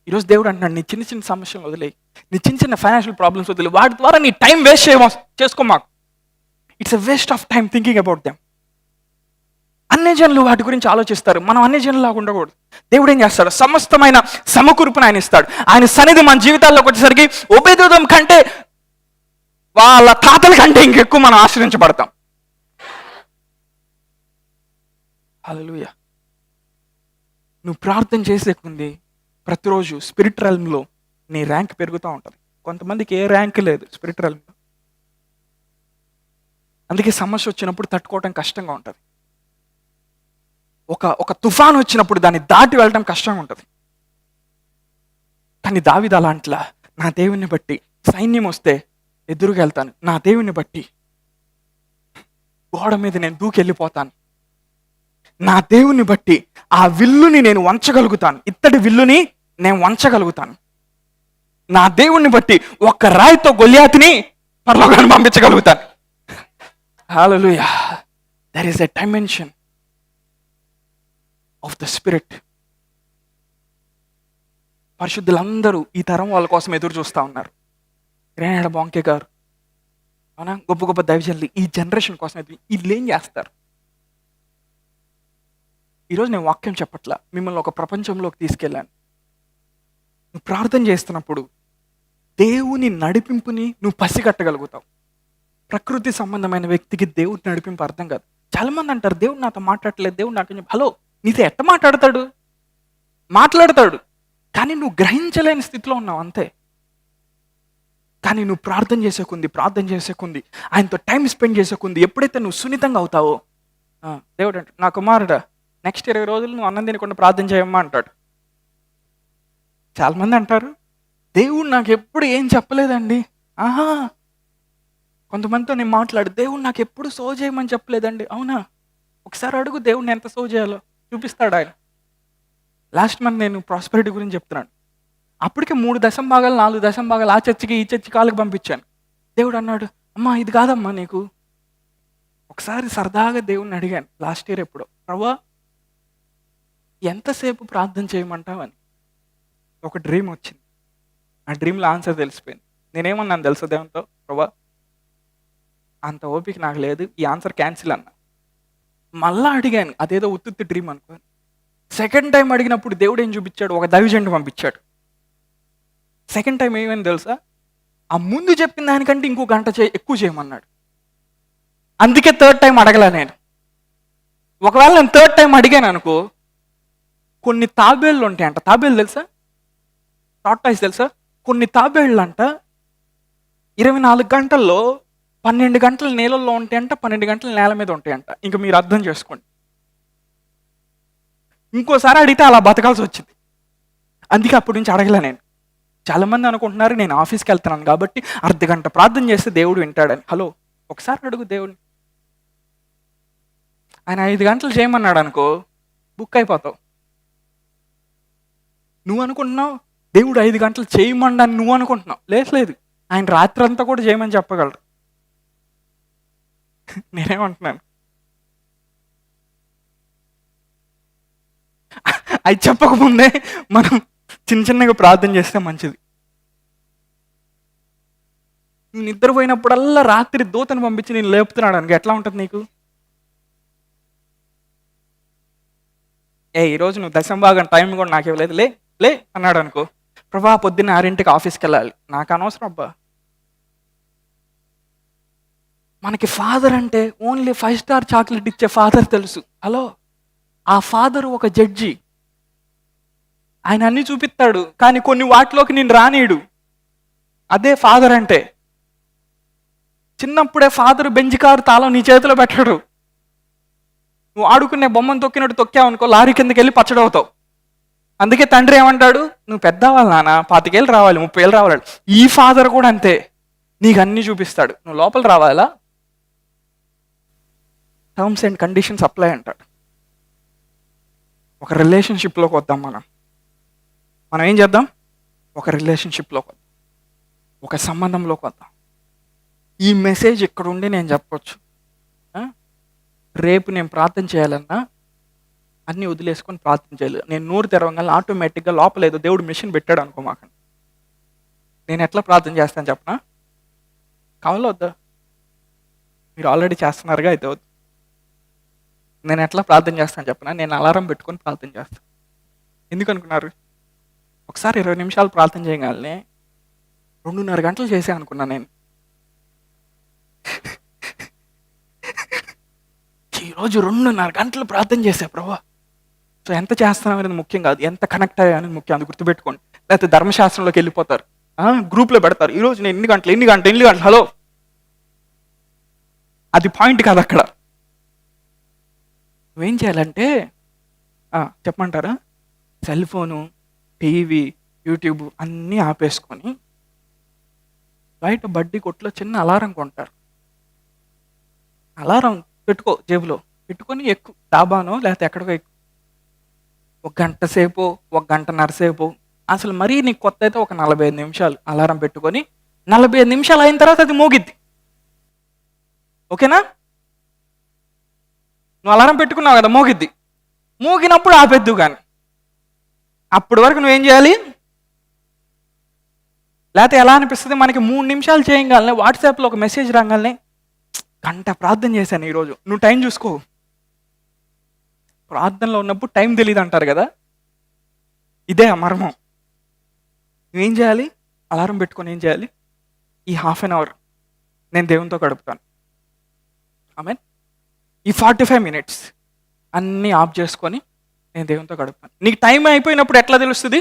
ఈరోజు దేవుడు అంటున్నాడు, నీ చిన్న చిన్న సమస్యలు వదిలేయి, నీ చిన్న చిన్న ఫైనాన్షియల్ ప్రాబ్లమ్స్ వదిలే, వాటి ద్వారా నీ టైం వేస్ట్ చేసుకో మాకు. It's a waste of time thinking about them. అన్ని జనులు వాటి గురించి ఆలోచిస్తారు, మనం అన్ని జనులాగా ఉండకూడదు. దేవుడు ఏం చేస్తాడు? సమస్తమైన సమకూర్పును ఆయన ఇస్తాడు. ఆయన సన్నిధి మన జీవితాల్లోకి వచ్చేసరికి ఒబేదెదోము కంటే వాళ్ళ తాతల కంటే ఇంకెక్కువ మనం ఆశ్రయించబడతాం. హల్లెలూయా. నువ్వు ప్రార్థన చేసే కొంది ప్రతిరోజు స్పిరిట్ రెల్మ్లో నీ ర్యాంక్ పెరుగుతూ ఉంటుంది. కొంతమందికి ఏ ర్యాంక్ లేదు స్పిరిట్ రెల్మ్లో. అందుకే సమస్య వచ్చినప్పుడు తట్టుకోవటం కష్టంగా ఉంటుంది. ఒక తుఫాను వచ్చినప్పుడు దాన్ని దాటి వెళ్ళడం కష్టంగా ఉంటుంది. కానీ దావీదు అలాంటిలా, నా దేవుని బట్టి సైన్యం వస్తే ఎదురుగా వెళ్తాను, నా దేవుని బట్టి గోడ మీద నేను దూకెళ్ళిపోతాను, నా దేవుని బట్టి ఆ విల్లుని నేను వంచగలుగుతాను, ఇత్తడి విల్లుని నేను వంచగలుగుతాను, నా దేవుణ్ణి బట్టి ఒక్క రాయితో గొల్యాతిని పరలోకానికి పంపించగలుగుతాను. హల్లెలూయా. There is a dimension of the spirit. పరిశుద్ధులందరూ ఈ తరం వాళ్ళ కోసం ఎదురు చూస్తూ ఉన్నారు. రేనాడ బాంకే గారు, అవునా, గొప్ప గొప్ప దైవజనులు ఈ జనరేషన్ కోసం వీళ్ళు ఏం చేస్తారు? ఈరోజు నేను వాక్యం చెప్పట్లా, మిమ్మల్ని ఒక ప్రపంచంలోకి తీసుకెళ్ళాను. నువ్వు ప్రార్థన చేస్తున్నప్పుడు దేవుని నడిపింపుని నువ్వు పసిగట్టగలుగుతావు. ప్రకృతి సంబంధమైన వ్యక్తికి దేవుడి నడిపింపు అర్థం కాదు. చాలా మంది అంటారు, దేవుడు నాతో మాట్లాడలేదు, దేవుడు నాతో. హలో, నీతో ఎట్ట మాట్లాడతాడు, కానీ నువ్వు గ్రహించలేని స్థితిలో ఉన్నావు అంతే. కానీ నువ్వు ప్రార్థన చేసే కొంది ఆయనతో టైం స్పెండ్ చేసే కొంది ఎప్పుడైతే నువ్వు సున్నితంగా అవుతావో, దేవుడు అంటాడు, నా కుమారుడా నెక్స్ట్ 20 రోజులు నువ్వు అన్నం తినకుండా ప్రార్థన చేయమ్మా అంటాడు. చాలామంది అంటారు, దేవుడు నాకు ఎప్పుడు ఏం చెప్పలేదండి. కొంతమందితో నేను మాట్లాడు, దేవుడు నాకు ఎప్పుడు సో చేయమని చెప్పలేదండి. అవునా, ఒకసారి అడుగు, దేవుడిని ఎంత సో చేయాలో చూపిస్తాడు ఆయన. లాస్ట్ మంత్ నేను ప్రాస్పెరిటీ గురించి చెప్తున్నాను. అప్పటికే 3 దశంభాగాలు 4 దశంభాగాలు ఆ చర్చికి ఈ చర్చి కాళ్ళకి పంపించాను. దేవుడు అన్నాడు, అమ్మా ఇది కాదమ్మా నీకు. ఒకసారి సరదాగా దేవుడిని అడిగాను లాస్ట్ ఇయర్ ఎప్పుడో, ప్రభువా ఎంతసేపు ప్రార్థన చేయమంటావని. ఒక డ్రీమ్ వచ్చింది. ఆ డ్రీమ్లో ఆన్సర్ తెలిసిపోయింది. నేనేమన్నాను తెలుసా దేవునితో, ప్రభువా అంత ఓపిక నాకు లేదు, ఈ ఆన్సర్ క్యాన్సిల్ అన్నా. మళ్ళా అడిగాను, అదేదో ఉత్తుత్తి డ్రీమ్ అనుకోని. సెకండ్ టైం అడిగినప్పుడు దేవుడు ఏం చూపించాడు? ఒక దైవజనుడు పంపించాడు. సెకండ్ టైం ఏమైంది తెలుసా? ఆ ముందు చెప్పిన దానికంటే ఇంకో గంట ఎక్కువ చేయమన్నాడు. అందుకే థర్డ్ టైం అడగల నేను. ఒకవేళ నేను థర్డ్ టైం అడిగాను అనుకో, కొన్ని తాబేళ్ళు ఉంటాయంట. తాబేళ్ళు తెలుసా? టార్టాయిస్ తెలుసా? కొన్ని తాబేళ్ళు అంట 24 గంటల్లో 12 గంటలు నీళ్ళల్లో ఉంటాయంట, 12 గంటలు నేల మీద ఉంటాయంట. ఇంకా మీరు అర్థం చేసుకోండి. ఇంకోసారి అడిగితే అలా బతకాల్సి వచ్చింది. అందుకే అప్పటి నుంచి అడగలే నేను. చాలామంది అనుకుంటున్నారు నేను ఆఫీస్కి వెళ్తున్నాను కాబట్టి అర్ధగంట ప్రార్థన చేస్తే దేవుడు వింటాడని. హలో, ఒకసారి అడుగు దేవుడిని. ఆయన 5 గంటలు చేయమన్నాడు అనుకో, బుక్ అయిపోతావు. నువ్వు అనుకుంటున్నావు దేవుడు 5 గంటలు చేయమని నువ్వు అనుకుంటున్నావు. లేదు, ఆయన రాత్రి అంతా కూడా చేయమని చెప్పగలరు. నేనేమంటున్నాను, అది చెప్పకముందే మనం చిన్నగా ప్రార్థన చేస్తే మంచిది. నువ్వు నిద్రపోయినప్పుడల్లా రాత్రి దూతను పంపించి నేను లేపుతున్నాడు అనుకో, ఎట్లా ఉంటుంది నీకు? ఈరోజు నువ్వు దశంభాగం టైం కూడా నాకు ఇవ్వలేదు, లే అన్నాడు అనుకో, ప్రభా పొద్దున్న 6ంటికి ఆఫీస్కి వెళ్ళాలి, నాకు అనవసరం అబ్బా. మనకి ఫాదర్ అంటే ఓన్లీ 5 స్టార్ చాక్లెట్ ఇచ్చే ఫాదర్ తెలుసు. హలో, ఆ ఫాదర్ ఒక జడ్జి. ఆయన అన్ని చూపిస్తాడు, కానీ కొన్ని వాటిలోకి నేను రానీయుడు. అదే ఫాదర్ అంటే. చిన్నప్పుడే ఫాదర్ బెంజ్ కారు తాళం నీ చేతిలో పెట్టాడు. నువ్వు ఆడుకునే బొమ్మను తొక్కినట్టు తొక్కావు అనుకో, లారీ కిందకి వెళ్ళి పచ్చడవుతావు. అందుకే తండ్రి ఏమంటాడు, నువ్వు పెద్దవాళ్ళు నాన్న, 25 ఏళ్ళు రావాలి, 30 ఏళ్ళు రావాలి. ఈ ఫాదర్ కూడా అంతే, నీకు అన్ని చూపిస్తాడు. నువ్వు లోపల రావాలా, టర్మ్స్ అండ్ కండిషన్స్ అప్లై అంటాడు. ఒక రిలేషన్షిప్లోకి వద్దాం. మనం ఏం చేద్దాం? ఒక రిలేషన్షిప్లోకి వద్దాం, ఒక సంబంధంలోకి వద్దాం. ఈ మెసేజ్ ఇక్కడ ఉండి నేను చెప్పొచ్చు, రేపు నేను ప్రార్థన చేయాలన్నా అన్నీ వదిలేసుకొని ప్రార్థన చేయాలి. నేను నోరు తెరవగానే ఆటోమేటిక్గా లోపల ఏదో దేవుడు మిషన్ పెట్టాడు అనుకో మాకు. నేను ఎట్లా ప్రార్థన చేస్తాను చెప్పనా? కావాలో వద్దా? మీరు ఆల్రెడీ చేస్తున్నారుగా, అయితే వద్దు. నేను ఎట్లా ప్రార్థన చేస్తాను చెప్పనా? నేను అలారం పెట్టుకొని ప్రార్థన చేస్తాను. ఎందుకు అనుకున్నారు? ఒకసారి 20 నిమిషాలు ప్రార్థన చేయగానే 2.5 గంటలు చేసే అనుకున్నా నేను. ఈరోజు 2.5 గంటలు ప్రార్థన చేసా ప్రభా. సో ఎంత చేస్తున్నాం అనేది ముఖ్యం కాదు, ఎంత కనెక్ట్ అయ్యా అనేది ముఖ్యం. అది గుర్తుపెట్టుకోండి. లేకపోతే ధర్మశాస్త్రంలోకి వెళ్ళిపోతారు, గ్రూప్లో పెడతారు, ఈరోజు నేను ఎన్ని గంటలు. హలో, అది పాయింట్ కాదు అక్కడ. నువ్వేం చేయాలంటే చెప్పమంటారా, సెల్ ఫోను, టీవీ, యూట్యూబ్ అన్నీ ఆపేసుకొని బయట బడ్డీ కొట్లో చిన్న అలారం కొంటారు. అలారం పెట్టుకో, జేబులో పెట్టుకొని ఎక్కు, డాబానో లేకపోతే ఎక్కడికో ఎక్కు. 1 గంట సేపు, 1 గంటన్నర సేపు, అసలు మరీ నీకు కొత్త అయితే ఒక 45 నిమిషాలు అలారం పెట్టుకొని 45 నిమిషాలు అయిన తర్వాత అది మోగిద్ది. ఓకేనా? నువ్వు అలారం పెట్టుకున్నావు కదా, మోగిద్ది. మోగినప్పుడు ఆపేద్దు. కానీ అప్పటి వరకు నువ్వేం చేయాలి? లేకపోతే ఎలా అనిపిస్తుంది, మనకి 3 నిమిషాలు చేయగలనే వాట్సాప్లో ఒక మెసేజ్ రాగానే గంట ప్రార్థన చేశాను ఈరోజు. నువ్వు టైం చూసుకో. ప్రార్థనలో ఉన్నప్పుడు టైం తెలియదు అంటారు కదా, ఇదే మర్మం. నువ్వేం చేయాలి? అలారం పెట్టుకొని ఏం చేయాలి? ఈ 1/2 అవర్ నేను దేవునితో గడుపుతాను. ఆమెన్. ఈ 45 మినిట్స్ అన్నీ ఆఫ్ చేసుకొని నేను దేవునితో గడుపుతాను. నీకు టైం అయిపోయినప్పుడు ఎట్లా తెలుస్తుంది?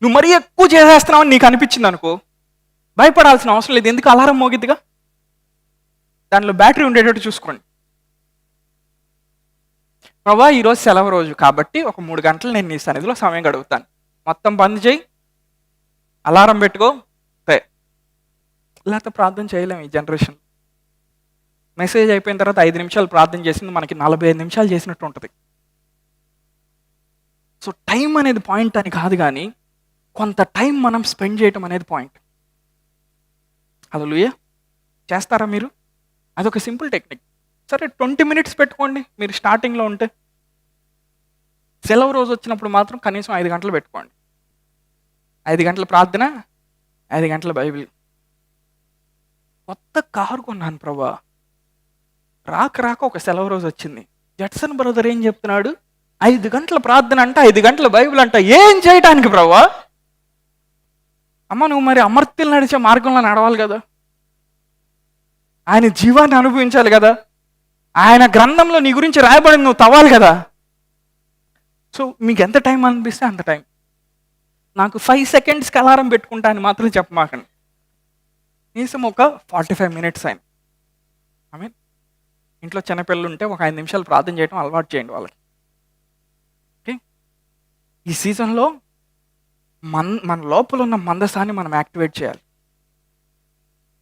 నువ్వు మరీ ఎక్కువ చేసేస్తున్నావని నీకు అనిపించింది అనుకో, భయపడాల్సిన అవసరం లేదు. ఎందుకు? అలారం మోగిద్దిగా, దాంట్లో బ్యాటరీ ఉండేటట్టు చూసుకోండి. ప్రభా ఈరోజు సెలవు రోజు కాబట్టి ఒక 3 గంటలు నేను నీ సన్నిధిలో సమయం గడుపుతాను. మొత్తం బంద్ చేయి, అలారం పెట్టుకో. లేకపోతే ప్రార్థన చేయలేము ఈ జనరేషన్. మెసేజ్ అయిపోయిన తర్వాత 5 నిమిషాలు ప్రార్థన చేసింది మనకి 45 నిమిషాలు చేసినట్టు ఉంటుంది. సో టైం అనేది పాయింట్ అని కాదు, కానీ కొంత టైం మనం స్పెండ్ చేయటం అనేది పాయింట్. హల్లెలూయా. చేస్తారా మీరు? అదొక సింపుల్ టెక్నిక్. సరే 20 మినిట్స్ పెట్టుకోండి మీరు స్టార్టింగ్లో ఉంటే. సెలవు రోజు వచ్చినప్పుడు మాత్రం కనీసం 5 గంటలు పెట్టుకోండి. 5 గంటల ప్రార్థన, 5 గంటల బైబిల్. కొత్త కారు కొన్నాను ప్రభా, రాక ఒక సెలవు రోజు వచ్చింది. జడ్సన్ బ్రదర్ ఏం చెప్తున్నాడు, 5 గంటల ప్రార్థన అంట, 5 గంటల బైబిల్ అంట, ఏం చేయటానికి ప్రభువా? అమ్మ నువ్వు మరి అమర్త్యులు నడిచే మార్గంలో నడవాలి కదా, ఆయన జీవాన్ని అనుభవించాలి కదా, ఆయన గ్రంథంలో నీ గురించి రాయబడింది నువ్వు తవ్వాలి కదా. సో మీకు ఎంత టైం అనిపిస్తే అంత టైం. నాకు 5 సెకండ్స్కి అలారం పెట్టుకుంటా అని మాత్రం చెప్పమాకండి. కనీసం ఒక 45 మినిట్స్ అయిన. ఐ మీన్ ఇంట్లో చిన్నపిల్లలు ఉంటే ఒక 5 నిమిషాలు ప్రార్థన చేయడం అలవాటు చేయండి వాళ్ళకి. ఓకే, ఈ సీజన్లో మన లోపల ఉన్న మందసాన్ని మనం యాక్టివేట్ చేయాలి.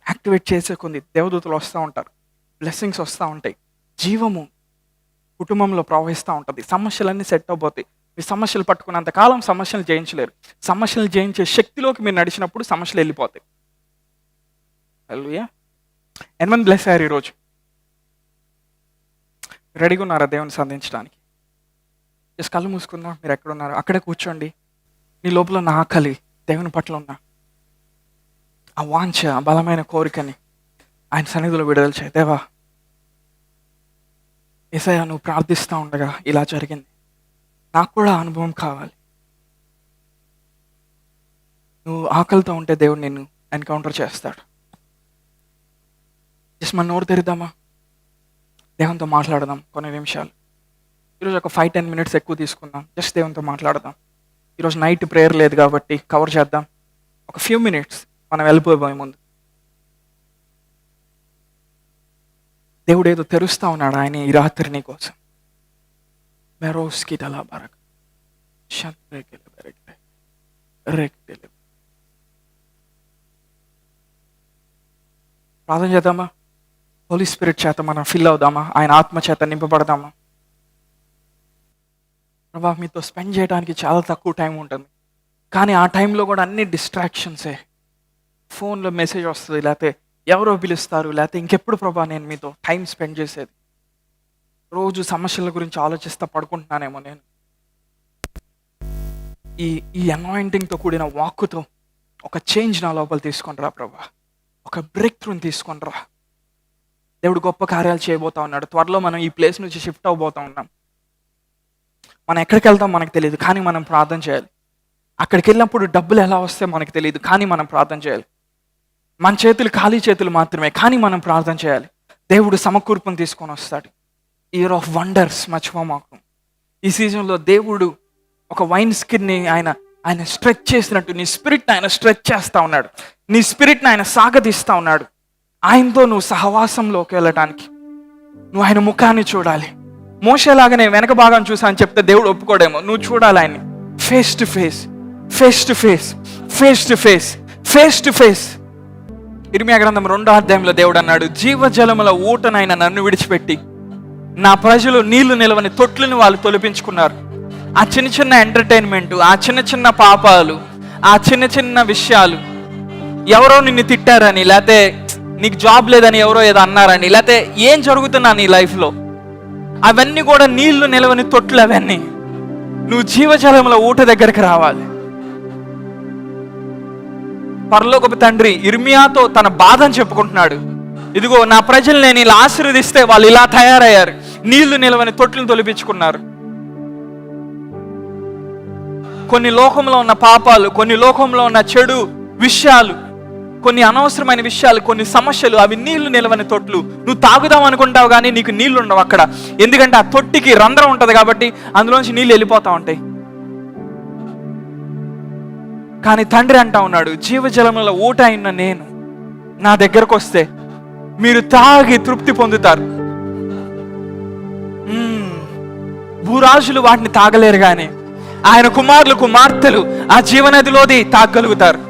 యాక్టివేట్ చేసే కొన్ని దేవదూతలు వస్తూ ఉంటారు, బ్లెస్సింగ్స్ వస్తూ ఉంటాయి, జీవము కుటుంబంలో ప్రవహిస్తూ ఉంటుంది, సమస్యలన్నీ సెట్ అవబోతాయి. మీ సమస్యలు పట్టుకున్నంత కాలం సమస్యలు జయించలేరు. సమస్యలు జయించే శక్తిలోకి మీరు నడిచినప్పుడు సమస్యలు వెళ్ళిపోతాయి. హల్లెలూయా. ఎంతమంది బ్లెస్ అయ్యారు ఈరోజు? రెడీగా ఉన్నారా దేవుని సంధించడానికి? జస్ట్ కళ్ళు మూసుకుందాం. మీరు ఎక్కడున్నారో అక్కడే కూర్చోండి. నీ లోపల ఉన్న ఆకలి, దేవుని పట్ల ఉన్న ఆ వాంఛ, ఆ బలమైన కోరికని ఆయన సన్నిధిలో విడుదల చేయి. దేవా, యేసయ్య నువ్వు ప్రార్థిస్తూ ఉండగా ఇలా జరిగింది, నాకు కూడా అనుభవం కావాలి. నువ్వు ఆకలితో ఉంటే దేవుడు నిన్ను ఎన్కౌంటర్ చేస్తాడు. జస్ట్ మన నోరు తెరిద్దామా, దేవునితో మాట్లాడదాం కొన్ని నిమిషాలు. ఈరోజు ఒక 5-10 మినిట్స్ ఎక్కువ తీసుకుందాం, జస్ట్ దేవునితో మాట్లాడదాం. ఈరోజు నైట్ ప్రేయర్ లేదు కాబట్టి కవర్ చేద్దాం. ఒక ఫ్యూ మినిట్స్ మనం వెళ్ళిపోయే ముందు దేవుడు ఏదో తెరుస్తా ఉన్నాడు ఆయన ఈ రాత్రి నీ కోసం. ప్రార్థన చేద్దామా? హోలీ స్పిరిట్ చేత మనం ఫిల్ అవుదామా? ఆయన ఆత్మ చేత నింపబడదామా? ప్రభా, మీతో స్పెండ్ చేయడానికి చాలా తక్కువ టైం ఉంటుంది, కానీ ఆ టైంలో కూడా అన్ని డిస్ట్రాక్షన్సే. ఫోన్లో మెసేజ్ వస్తుంది, లేకపోతే ఎవరో పిలుస్తారు, లేకపోతే ఇంకెప్పుడు ప్రభా నేను మీతో టైం స్పెండ్ చేసేది. రోజు సమస్యల గురించి ఆలోచిస్తూ పడుకుంటున్నానేమో నేను. ఈ అనాయింటింగ్తో కూడిన వాక్కుతో ఒక చేంజ్ నా లోపల తీసుకొనిరా ప్రభా, ఒక బ్రేక్ త్రూని తీసుకొనిరా. దేవుడు గొప్ప కార్యాలు చేయబోతా ఉన్నాడు. త్వరలో మనం ఈ ప్లేస్ నుంచి షిఫ్ట్ అవబోతా ఉన్నాం. మనం ఎక్కడికి వెళ్తాం మనకు తెలియదు, కానీ మనం ప్రార్థన చేయాలి. అక్కడికి వెళ్ళినప్పుడు డబ్బులు ఎలా వస్తే మనకు తెలియదు, కానీ మనం ప్రార్థన చేయాలి. మన చేతులు ఖాళీ చేతులు మాత్రమే, కానీ మనం ప్రార్థన చేయాలి. దేవుడు సమకూర్పును తీసుకొని వస్తాడు. ఇయర్ ఆఫ్ వండర్స్ మర్చిపోమాకు. ఈ సీజన్లో దేవుడు ఒక వైన్ స్కిన్ని ఆయన స్ట్రెచ్ చేసినట్టు నీ స్పిరిట్ని ఆయన స్ట్రెచ్ చేస్తూ ఉన్నాడు. నీ స్పిరిట్ని ఆయన సాగదీస్తూ ఉన్నాడు. ఆయనతో నువ్వు సహవాసంలోకి వెళ్ళటానికి నువ్వు ఆయన ముఖాన్ని చూడాలి. మోషేలాగానే వెనక భాగం చూసా అని చెప్తే దేవుడు ఒప్పుకోడేమో. నువ్వు చూడాలి ఆయన్ని face to face, face to face, face to face, face to face. ఇర్మియా గ్రంథం 2వ అధ్యాయంలో దేవుడు అన్నాడు, జీవజలముల ఊటనైన నన్ను విడిచిపెట్టి నా ప్రజలు నీళ్లు నిలవని తొట్లను వాళ్ళు తొలిపించుకున్నారు. ఆ చిన్న చిన్న ఎంటర్టైన్మెంట్, ఆ చిన్న చిన్న పాపాలు, ఆ చిన్న చిన్న విషయాలు, ఎవరో నిన్ను తిట్టారని, లేకపోతే నీకు జాబ్ లేదని ఎవరో ఏదో అన్నారని, లేకపోతే ఏం జరుగుతున్నా నీ లైఫ్లో, అవన్నీ కూడా నీళ్లు నిలవని తొట్లు. అవన్నీ నువ్వు జీవజలముల ఊట దగ్గరికి రావాలి. పరలోకపు తండ్రి ఇర్మియాతో తన బాధను చెప్పుకుంటున్నాడు. ఇదిగో నా ప్రజలు నేను ఇలా ఆశీర్వదిస్తే వాళ్ళు ఇలా తయారయ్యారు, నీళ్లు నిలవని తొట్లను తొలిపించుకున్నారు. కొన్ని లోకంలో ఉన్న పాపాలు, కొన్ని లోకంలో ఉన్న చెడు విషయాలు, కొన్ని అనవసరమైన విషయాలు, కొన్ని సమస్యలు, అవి నీళ్లు నిలవని తొట్లు. నువ్వు తాగుదాం అనుకుంటావు కానీ నీకు నీళ్లు ఉండవు అక్కడ. ఎందుకంటే ఆ తొట్టికి రంధ్రం ఉంటుంది కాబట్టి అందులోంచి నీళ్ళు వెళ్ళిపోతా ఉంటాయి. కానీ తండ్రి అంటా ఉన్నాడు, జీవజలముల ఊట అయిన నేను నా దగ్గరకు వస్తే మీరు తాగి తృప్తి పొందుతారు. భూరాజులు వాటిని తాగలేరు, కానీ ఆయన కుమారులు కుమార్తెలు ఆ జీవనదిలోది తాగలుగుతారు.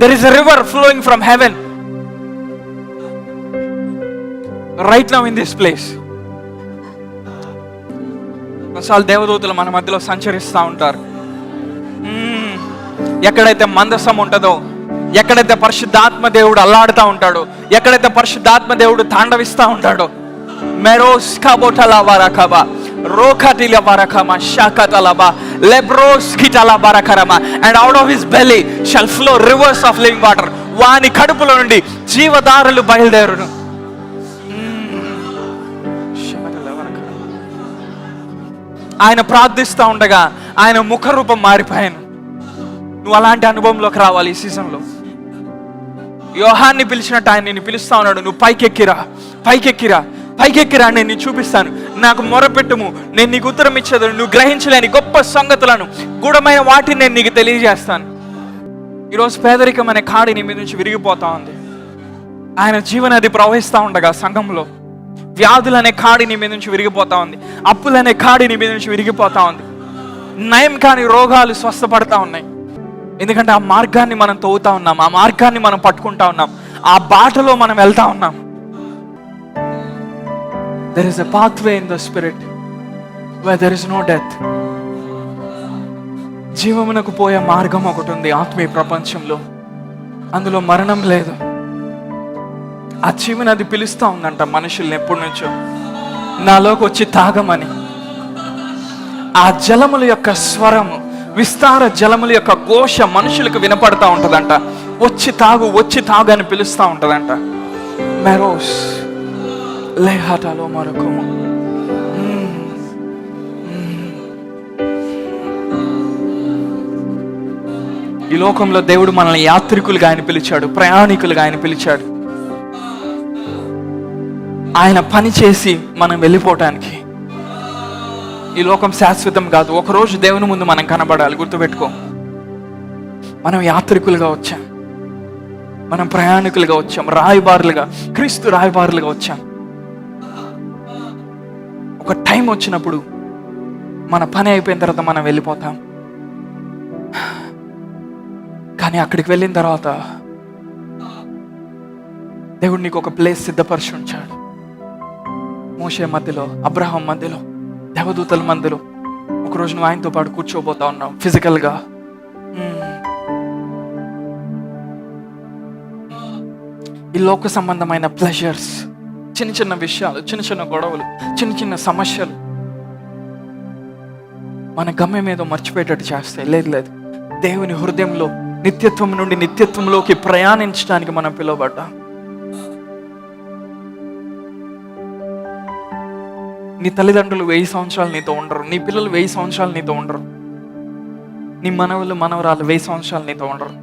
There is a river flowing from heaven right now in this place. కొన్నిసార్లు దేవదూతలు మన మధ్యలో సంచరిస్తూ ఉంటారు. ఎక్కడైతే మందసం ఉంటుందో, ఎక్కడైతే పరిశుద్ధాత్మ దేవుడు అల్లాడుతూ ఉంటాడో, ఎక్కడైతే పరిశుద్ధాత్మ దేవుడు తాండవిస్తూ ఉంటాడో, మెరోస్ కాబోటలా వారకబా రోకటిల వారకమా షాకతలబా లెబ్రోస్ కిటలా బారకరమా and out of his belly shall flow rivers of living water. వాని కడుపులో నుండి జీవధారలు బయలుదేరును. ఆయన ప్రార్థిస్తూ ఉండగా ఆయన ముఖరూపం మారిపోయాను. నువ్వు అలాంటి అనుభవంలోకి రావాలి ఈ సీజన్లో. యోహాన్ని పిలిచినట్టు ఆయన నిన్ను పిలుస్తా ఉన్నాడు. నువ్వు పైకెక్కిరా, పైకెక్కిరా, పైకెక్కిరా, నేను నీకు చూపిస్తాను. నాకు మొరపెట్టుము, నేను నీకు ఉత్తరం ఇచ్చేది. నువ్వు గ్రహించలేని గొప్ప సంగతులను, గూఢమైన వాటిని నేను నీకు తెలియజేస్తాను. ఈరోజు పేదరికం అనే కాడి నీ మీద నుంచి విరిగిపోతా ఉంది. ఆయన జీవనది ప్రవహిస్తూ ఉండగా సంఘంలో వ్యాధులు అనే కాడి నీ మీద నుంచి విరిగిపోతా ఉంది. అప్పులు అనే కాడి నీ మీద నుంచి విరిగిపోతా ఉంది. నయం కాని రోగాలు స్వస్థపడతా ఉన్నాయి. ఎందుకంటే ఆ మార్గాన్ని మనం తవ్వుతా ఉన్నాం, ఆ మార్గాన్ని మనం పట్టుకుంటా ఉన్నాం, ఆ బాటలో మనం వెళ్తా ఉన్నాం. There is a pathway in the spirit where there is no death. జీవమునకు పోయే మార్గం ఒకటి ఉంది ఆత్మీయ ప్రపంచంలో, అందులో మరణం లేదు. ఆ జీవనది పిలుస్తూ ఉందంట మనుషుల్ని ఎప్పటి నుంచో, నాలోకి వచ్చి తాగమని. ఆ జలముల యొక్క స్వరము, విస్తార జలముల యొక్క ఘోష మనుషులకు వినపడతా ఉంటదంట. వచ్చి తాగు, వచ్చి తాగు అని పిలుస్తూ ఉంటదంట. మెరోస్ లేహాటాలో మరొకము. ఈ లోకంలో దేవుడు మనల్ని యాత్రికులుగా ఆయన పిలిచాడు, ప్రయాణికులుగా ఆయన పిలిచాడు. ఆయన పని చేసి మనం వెళ్ళిపోవటానికి. ఈ లోకం శాశ్వతం కాదు. ఒకరోజు దేవుని ముందు మనం కనబడాలి. గుర్తుపెట్టుకో, మనం యాత్రికులుగా వచ్చాం, మనం ప్రయాణికులుగా వచ్చాం, రాయబారులుగా, క్రీస్తు రాయబారులుగా వచ్చాం. ఒక టైం వచ్చినప్పుడు మన పని అయిపోయిన తర్వాత మనం వెళ్ళిపోతాం. కానీ అక్కడికి వెళ్ళిన తర్వాత దేవుడు నీకు ఒక ప్లేస్ సిద్ధపరిచి ఉంచాడు. మోషే మధ్యలో, అబ్రహాం మధ్యలో, దేవదూతల మధ్యలో ఒకరోజు నువ్వు ఆయనతో పాటు కూర్చోబోతా ఉన్నావు ఫిజికల్గా. ఈ లోక సంబంధమైన ప్లెజర్స్, చిన్న చిన్న విషయాలు, చిన్న చిన్న గొడవలు, చిన్న చిన్న సమస్యలు మన గమ్యం ఏదో మర్చిపోయేటట్టు చేస్తాయి. లేదు, దేవుని హృదయంలో నిత్యత్వం నుండి నిత్యత్వంలోకి ప్రయాణించడానికి మనం పిలువబడ్డాం. నీ తల్లిదండ్రులు 1000 సంవత్సరాలు నీతో ఉండరు, నీ పిల్లలు 1000 సంవత్సరాలు నీతో ఉండరు, నీ మనవలు మనవరాలు 1000 సంవత్సరాలు నీతో ఉండరు.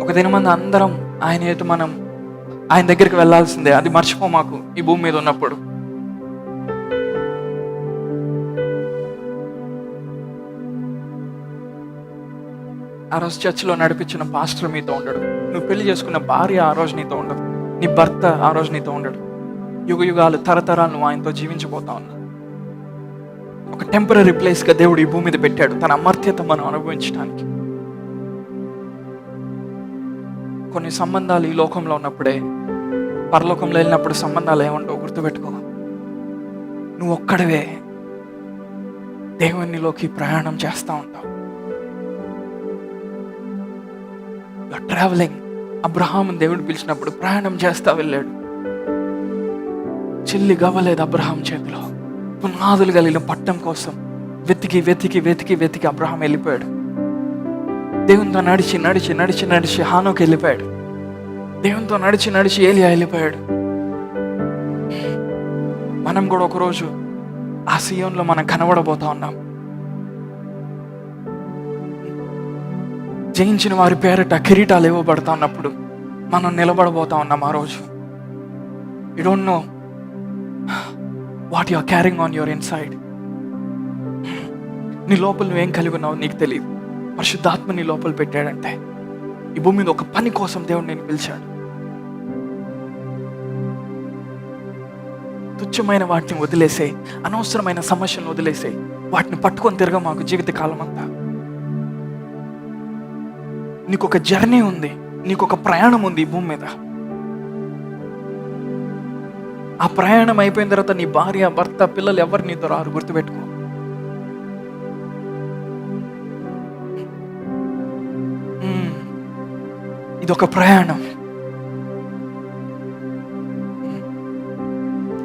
ఒక దినమంది అందరం మనం ఆయన దగ్గరికి వెళ్ళాల్సిందే. అది మర్చిపో మాకు ఈ భూమి మీద ఉన్నప్పుడు. ఆ రోజు చర్చిలో నడిపించిన పాస్టర్ మీతో ఉండడు, నువ్వు పెళ్లి చేసుకున్న భార్య ఆ రోజు నీతో ఉండదు, నీ భర్త ఆ రోజు నీతో ఉండడు. యుగ యుగాలు, తరతరాలు నువ్వు ఆయనతో జీవించబోతా ఉన్నా. ఒక టెంపరీ ప్లేస్గా దేవుడు ఈ భూమి మీద పెట్టాడు తన అమర్త్యత మనం అనుభవించడానికి. కొన్ని సంబంధాలు ఈ లోకంలో ఉన్నప్పుడే పరలోకంలో వెళ్ళినప్పుడు సంబంధాలు ఏముండవు. గుర్తుపెట్టుకో, నువ్వు ఒక్కడవే దేవునిలోకి ప్రయాణం చేస్తూ ఉంటావు. ట్రావెలింగ్. అబ్రహాం దేవుడు పిలిచినప్పుడు ప్రయాణం చేస్తా వెళ్ళాడు. చిల్లి గవ్వలేదు అబ్రహాం చేతిలో. పునాదులు కలిగిన పట్టం కోసం వెతికి వెతికి వెతికి వెతికి అబ్రహాం వెళ్ళిపోయాడు. దేవునితో నడిచి నడిచి నడిచి నడిచి హానోకి వెళ్ళిపోయాడు. దేవునితో నడిచి నడిచి ఏలియా వెళ్ళిపోయాడు. మనం కూడా ఒకరోజు ఆ సియోన్లో మనం కనబడబోతా ఉన్నాం. జయించిన వారి పేరట కిరీటాలు ఇవ్వబడతా ఉన్నప్పుడు మనం నిలబడబోతా ఉన్నాం ఆ రోజు. You don't know what you are carrying on your inside. నీ లోపల నువ్వేం కలిగి ఉన్నావు నీకు తెలియదు. పరిశుద్ధాత్మ నీ లోపల పెట్టాడంటే ఈ భూమి మీద ఒక పని కోసం దేవుడు నేను పిలిచాడు. తుచ్చమైన వాటిని వదిలేసే, అనవసరమైన సమస్యలను వదిలేసే, వాటిని పట్టుకొని తిరగ మాకు జీవితకాలం అంతా. నీకు ఒక జర్నీ ఉంది, నీకు ఒక ప్రయాణం ఉంది ఈ భూమి మీద. ఆ ప్రయాణం అయిపోయిన తర్వాత నీ భార్య, భర్త, పిల్లలు ఎవరు నీతో రారు. గుర్తుపెట్టుకో. ఇదొక ప్రయాణం.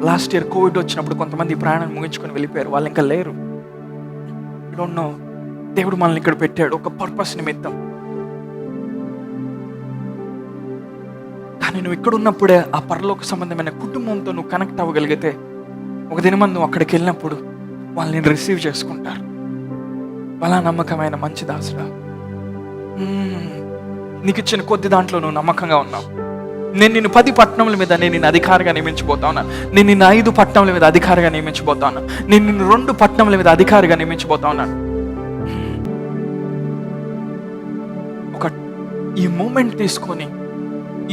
లాస్ట్ ఇయర్ కోవిడ్ వచ్చినప్పుడు కొంతమంది ఈ ప్రయాణం ముగించుకొని వెళ్ళిపోయారు. వాళ్ళు ఇంకా లేరు. యు డోంట్ నో, దేవుడు మనల్ని ఇక్కడ పెట్టాడు ఒక పర్పస్ నిమిత్తం. కానీ నువ్వు ఇక్కడ ఉన్నప్పుడే ఆ పరలోక సంబంధమైన కుటుంబంతో నువ్వు కనెక్ట్ అవ్వగలిగితే ఒక దినమందు నువ్వు అక్కడికి వెళ్ళినప్పుడు వాళ్ళని రిసీవ్ చేసుకుంటారు. వాళ్ళ నమ్మకమైన మంచి దాసుడా, నీకు ఇచ్చిన కొద్ది దాంట్లో నువ్వు నమ్మకంగా ఉన్నావు. నేను నిన్ను 10 పట్టణముల మీద నేను నిన్ను అధికారిగా నియమించబోతా ఉన్నా. నేను నిన్ను 5 పట్టణముల మీద అధికారిగా నియమించబోతా ఉన్నా. నేను నిన్ను 2 పట్టణముల మీద అధికారిగా నియమించబోతా ఉన్నాను. ఈ మూమెంట్ తీసుకొని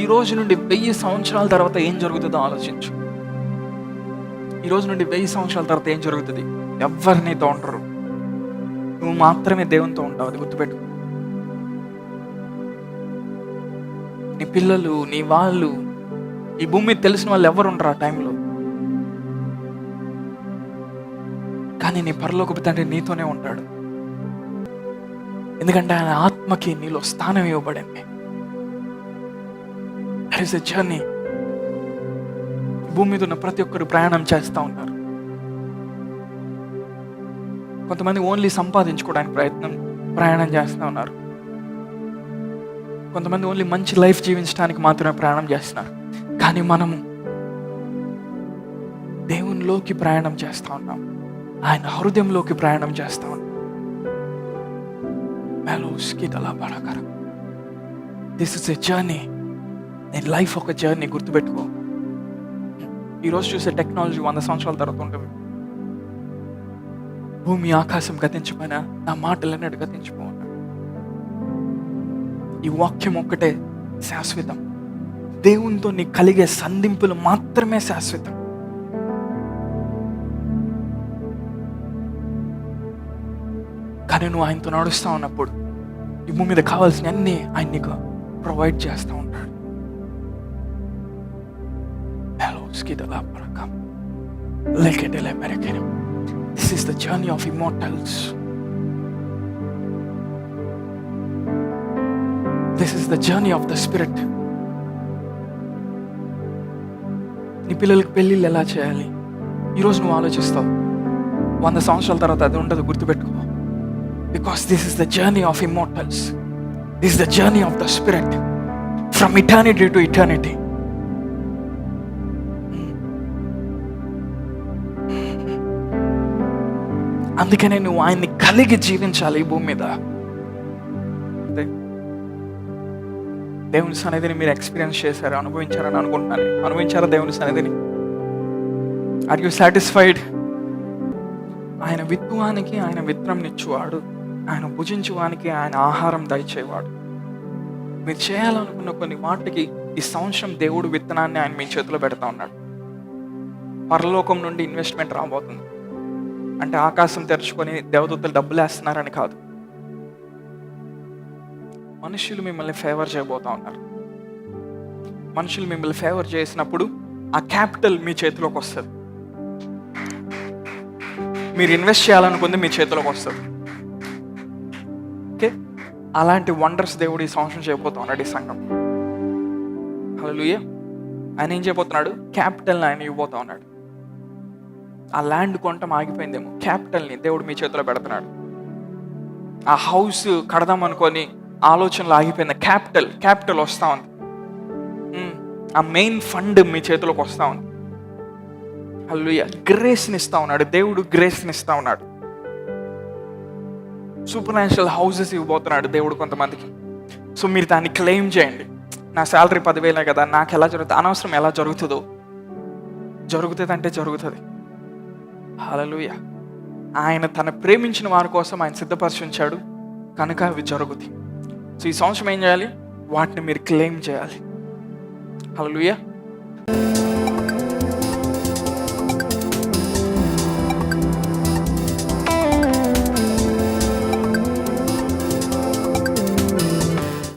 ఈ రోజు నుండి 1000 సంవత్సరాల తర్వాత ఏం జరుగుతుందో ఆలోచించు. ఈ రోజు నుండి 1000 సంవత్సరాల తర్వాత ఏం జరుగుతుంది? ఎవ్వరు నీతో ఉండరు, నువ్వు మాత్రమే దేవునితో ఉంటావు. అది గుర్తుపెట్టు. నీ పిల్లలు, నీ వాళ్ళు, ఈ భూమి మీద తెలిసిన వాళ్ళు ఎవరు ఉండరు ఆ టైంలో. కానీ నీ పరలోకపు తండ్రి నీతోనే ఉంటాడు. ఎందుకంటే ఆయన ఆత్మకి నీలో స్థానం ఇవ్వబడింది. That is a journey. భూమి మీద ఉన్న ప్రతి ఒక్కరు ప్రయాణం చేస్తూ ఉంటారు. కొంతమంది ఓన్లీ సంపాదించుకోవడానికి ప్రయాణం చేస్తూ ఉన్నారు. కొంతమంది ఓన్లీ మంచి లైఫ్ జీవించడానికి మాత్రమే ప్రయాణం చేస్తున్నారు. కానీ మనము దేవునిలోకి ప్రయాణం చేస్తూ ఉన్నాం. ఆయన హృదయంలోకి ప్రయాణం చేస్తూ ఉన్నాం. This is a journey. నేను లైఫ్ ఒక జర్నీ, గుర్తుపెట్టుకో. ఈరోజు చూసే టెక్నాలజీ 100 సంవత్సరాల తర్వాత ఉంటుంది. భూమి ఆకాశం గతించిపోయినా నా మాటలన్నట్టు గతించిపోయినా ఈ వాక్యం ఒక్కటే శాశ్వతం. దేవునితో నీ కలిగే సంధింపులు మాత్రమే శాశ్వతం. కానీ నువ్వు ఆయనతో నడుస్తూ ఉన్నప్పుడు ఈ భూమి మీద కావాల్సిన అన్ని ఆయన నీకు ప్రొవైడ్ చేస్తూ ఉంటాడు. This is the journey of immortals. This is the journey of the spirit. నీ పిల్లలకి పెళ్ళిళ్ళు ఎలా చేయాలి ఈరోజు నువ్వు ఆలోచిస్తావు. 100 సంవత్సరాల తర్వాత అది ఉండదు, గుర్తుపెట్టుకో. Because this is the journey of immortals. This is the journey of the spirit. From eternity to eternity. అందుకనే నువ్వు ఆయన్ని కలిగి జీవించాలి ఈ భూమి మీద. దేవుని సన్నిధిని మీరు ఎక్స్పీరియన్స్ చేశారు, అనుభవించారని అనుకుంటున్నాను. అనుభవించారా దేవుని సన్నిధిని? Are you satisfied? ఆయన విత్తువానికి ఆయన విత్తనంనిచ్చువాడు, ఆయన భుజించువానికి ఆయన ఆహారం దయచేవాడు. మీరు చేయాలనుకున్న కొన్ని వాటికి ఈ సంవత్సరం దేవుడు విత్తనాన్ని ఆయన మీ చేతిలో పెడతా ఉన్నాడు. పరలోకం నుండి ఇన్వెస్ట్మెంట్ రాబోతుంది. అంటే ఆకాశం తెరుచుకొని దేవదూతలు డబ్బులు వేస్తున్నారని కాదు. మనుషులు మిమ్మల్ని ఫేవర్ చేయబోతా ఉన్నారు. మనుషులు మిమ్మల్ని ఫేవర్ చేసినప్పుడు ఆ క్యాపిటల్ మీ చేతిలోకి వస్తుంది. మీరు ఇన్వెస్ట్ చేయాలనుకుంది మీ చేతిలోకి వస్తుంది. ఓకే, అలాంటి వండర్స్ దేవుడు ఈ సంవత్సరం చేయబోతా ఉన్నాడు ఈ సంఘం. హల్లెలూయా. ఆయన ఏం చేయబోతున్నాడు? క్యాపిటల్ని ఆయన ఇవ్వబోతా ఉన్నాడు. ఆ ల్యాండ్ కొంటాం ఆగిపోయిందేమో, క్యాపిటల్ని దేవుడు మీ చేతిలో పెడుతున్నాడు. ఆ హౌస్ కడదాం అనుకొని ఆలోచనలు ఆగిపోయింది, క్యాపిటల్ వస్తూ ఉంది. ఆ మెయిన్ ఫండ్ మీ చేతిలోకి వస్తూ ఉంది. హల్లెలూయా. గ్రేస్ని ఇస్తూ ఉన్నాడు దేవుడు, గ్రేస్ని ఇస్తూ ఉన్నాడు. సూపర్ న్యాచురల్ హౌసెస్ ఇవ్వబోతున్నాడు దేవుడు కొంతమందికి. సో మీరు దాన్ని క్లెయిమ్ చేయండి. నా శాలరీ 10,000 కదా, నాకు ఎలా జరుగుతుంది? అనవసరం ఎలా జరుగుతుందో. జరుగుతుంది అంటే జరుగుతుంది. హల్లెలూయా. ఆయన తన ప్రేమించిన వారి కోసం ఆయన సిద్ధపరిచి ఉంచాడు కనుక అవి జరుగుతాయి. సో ఈ సంవత్సరం ఏం చేయాలి? వాటిని మీరు క్లెయిమ్ చేయాలి. హల్లెలూయా.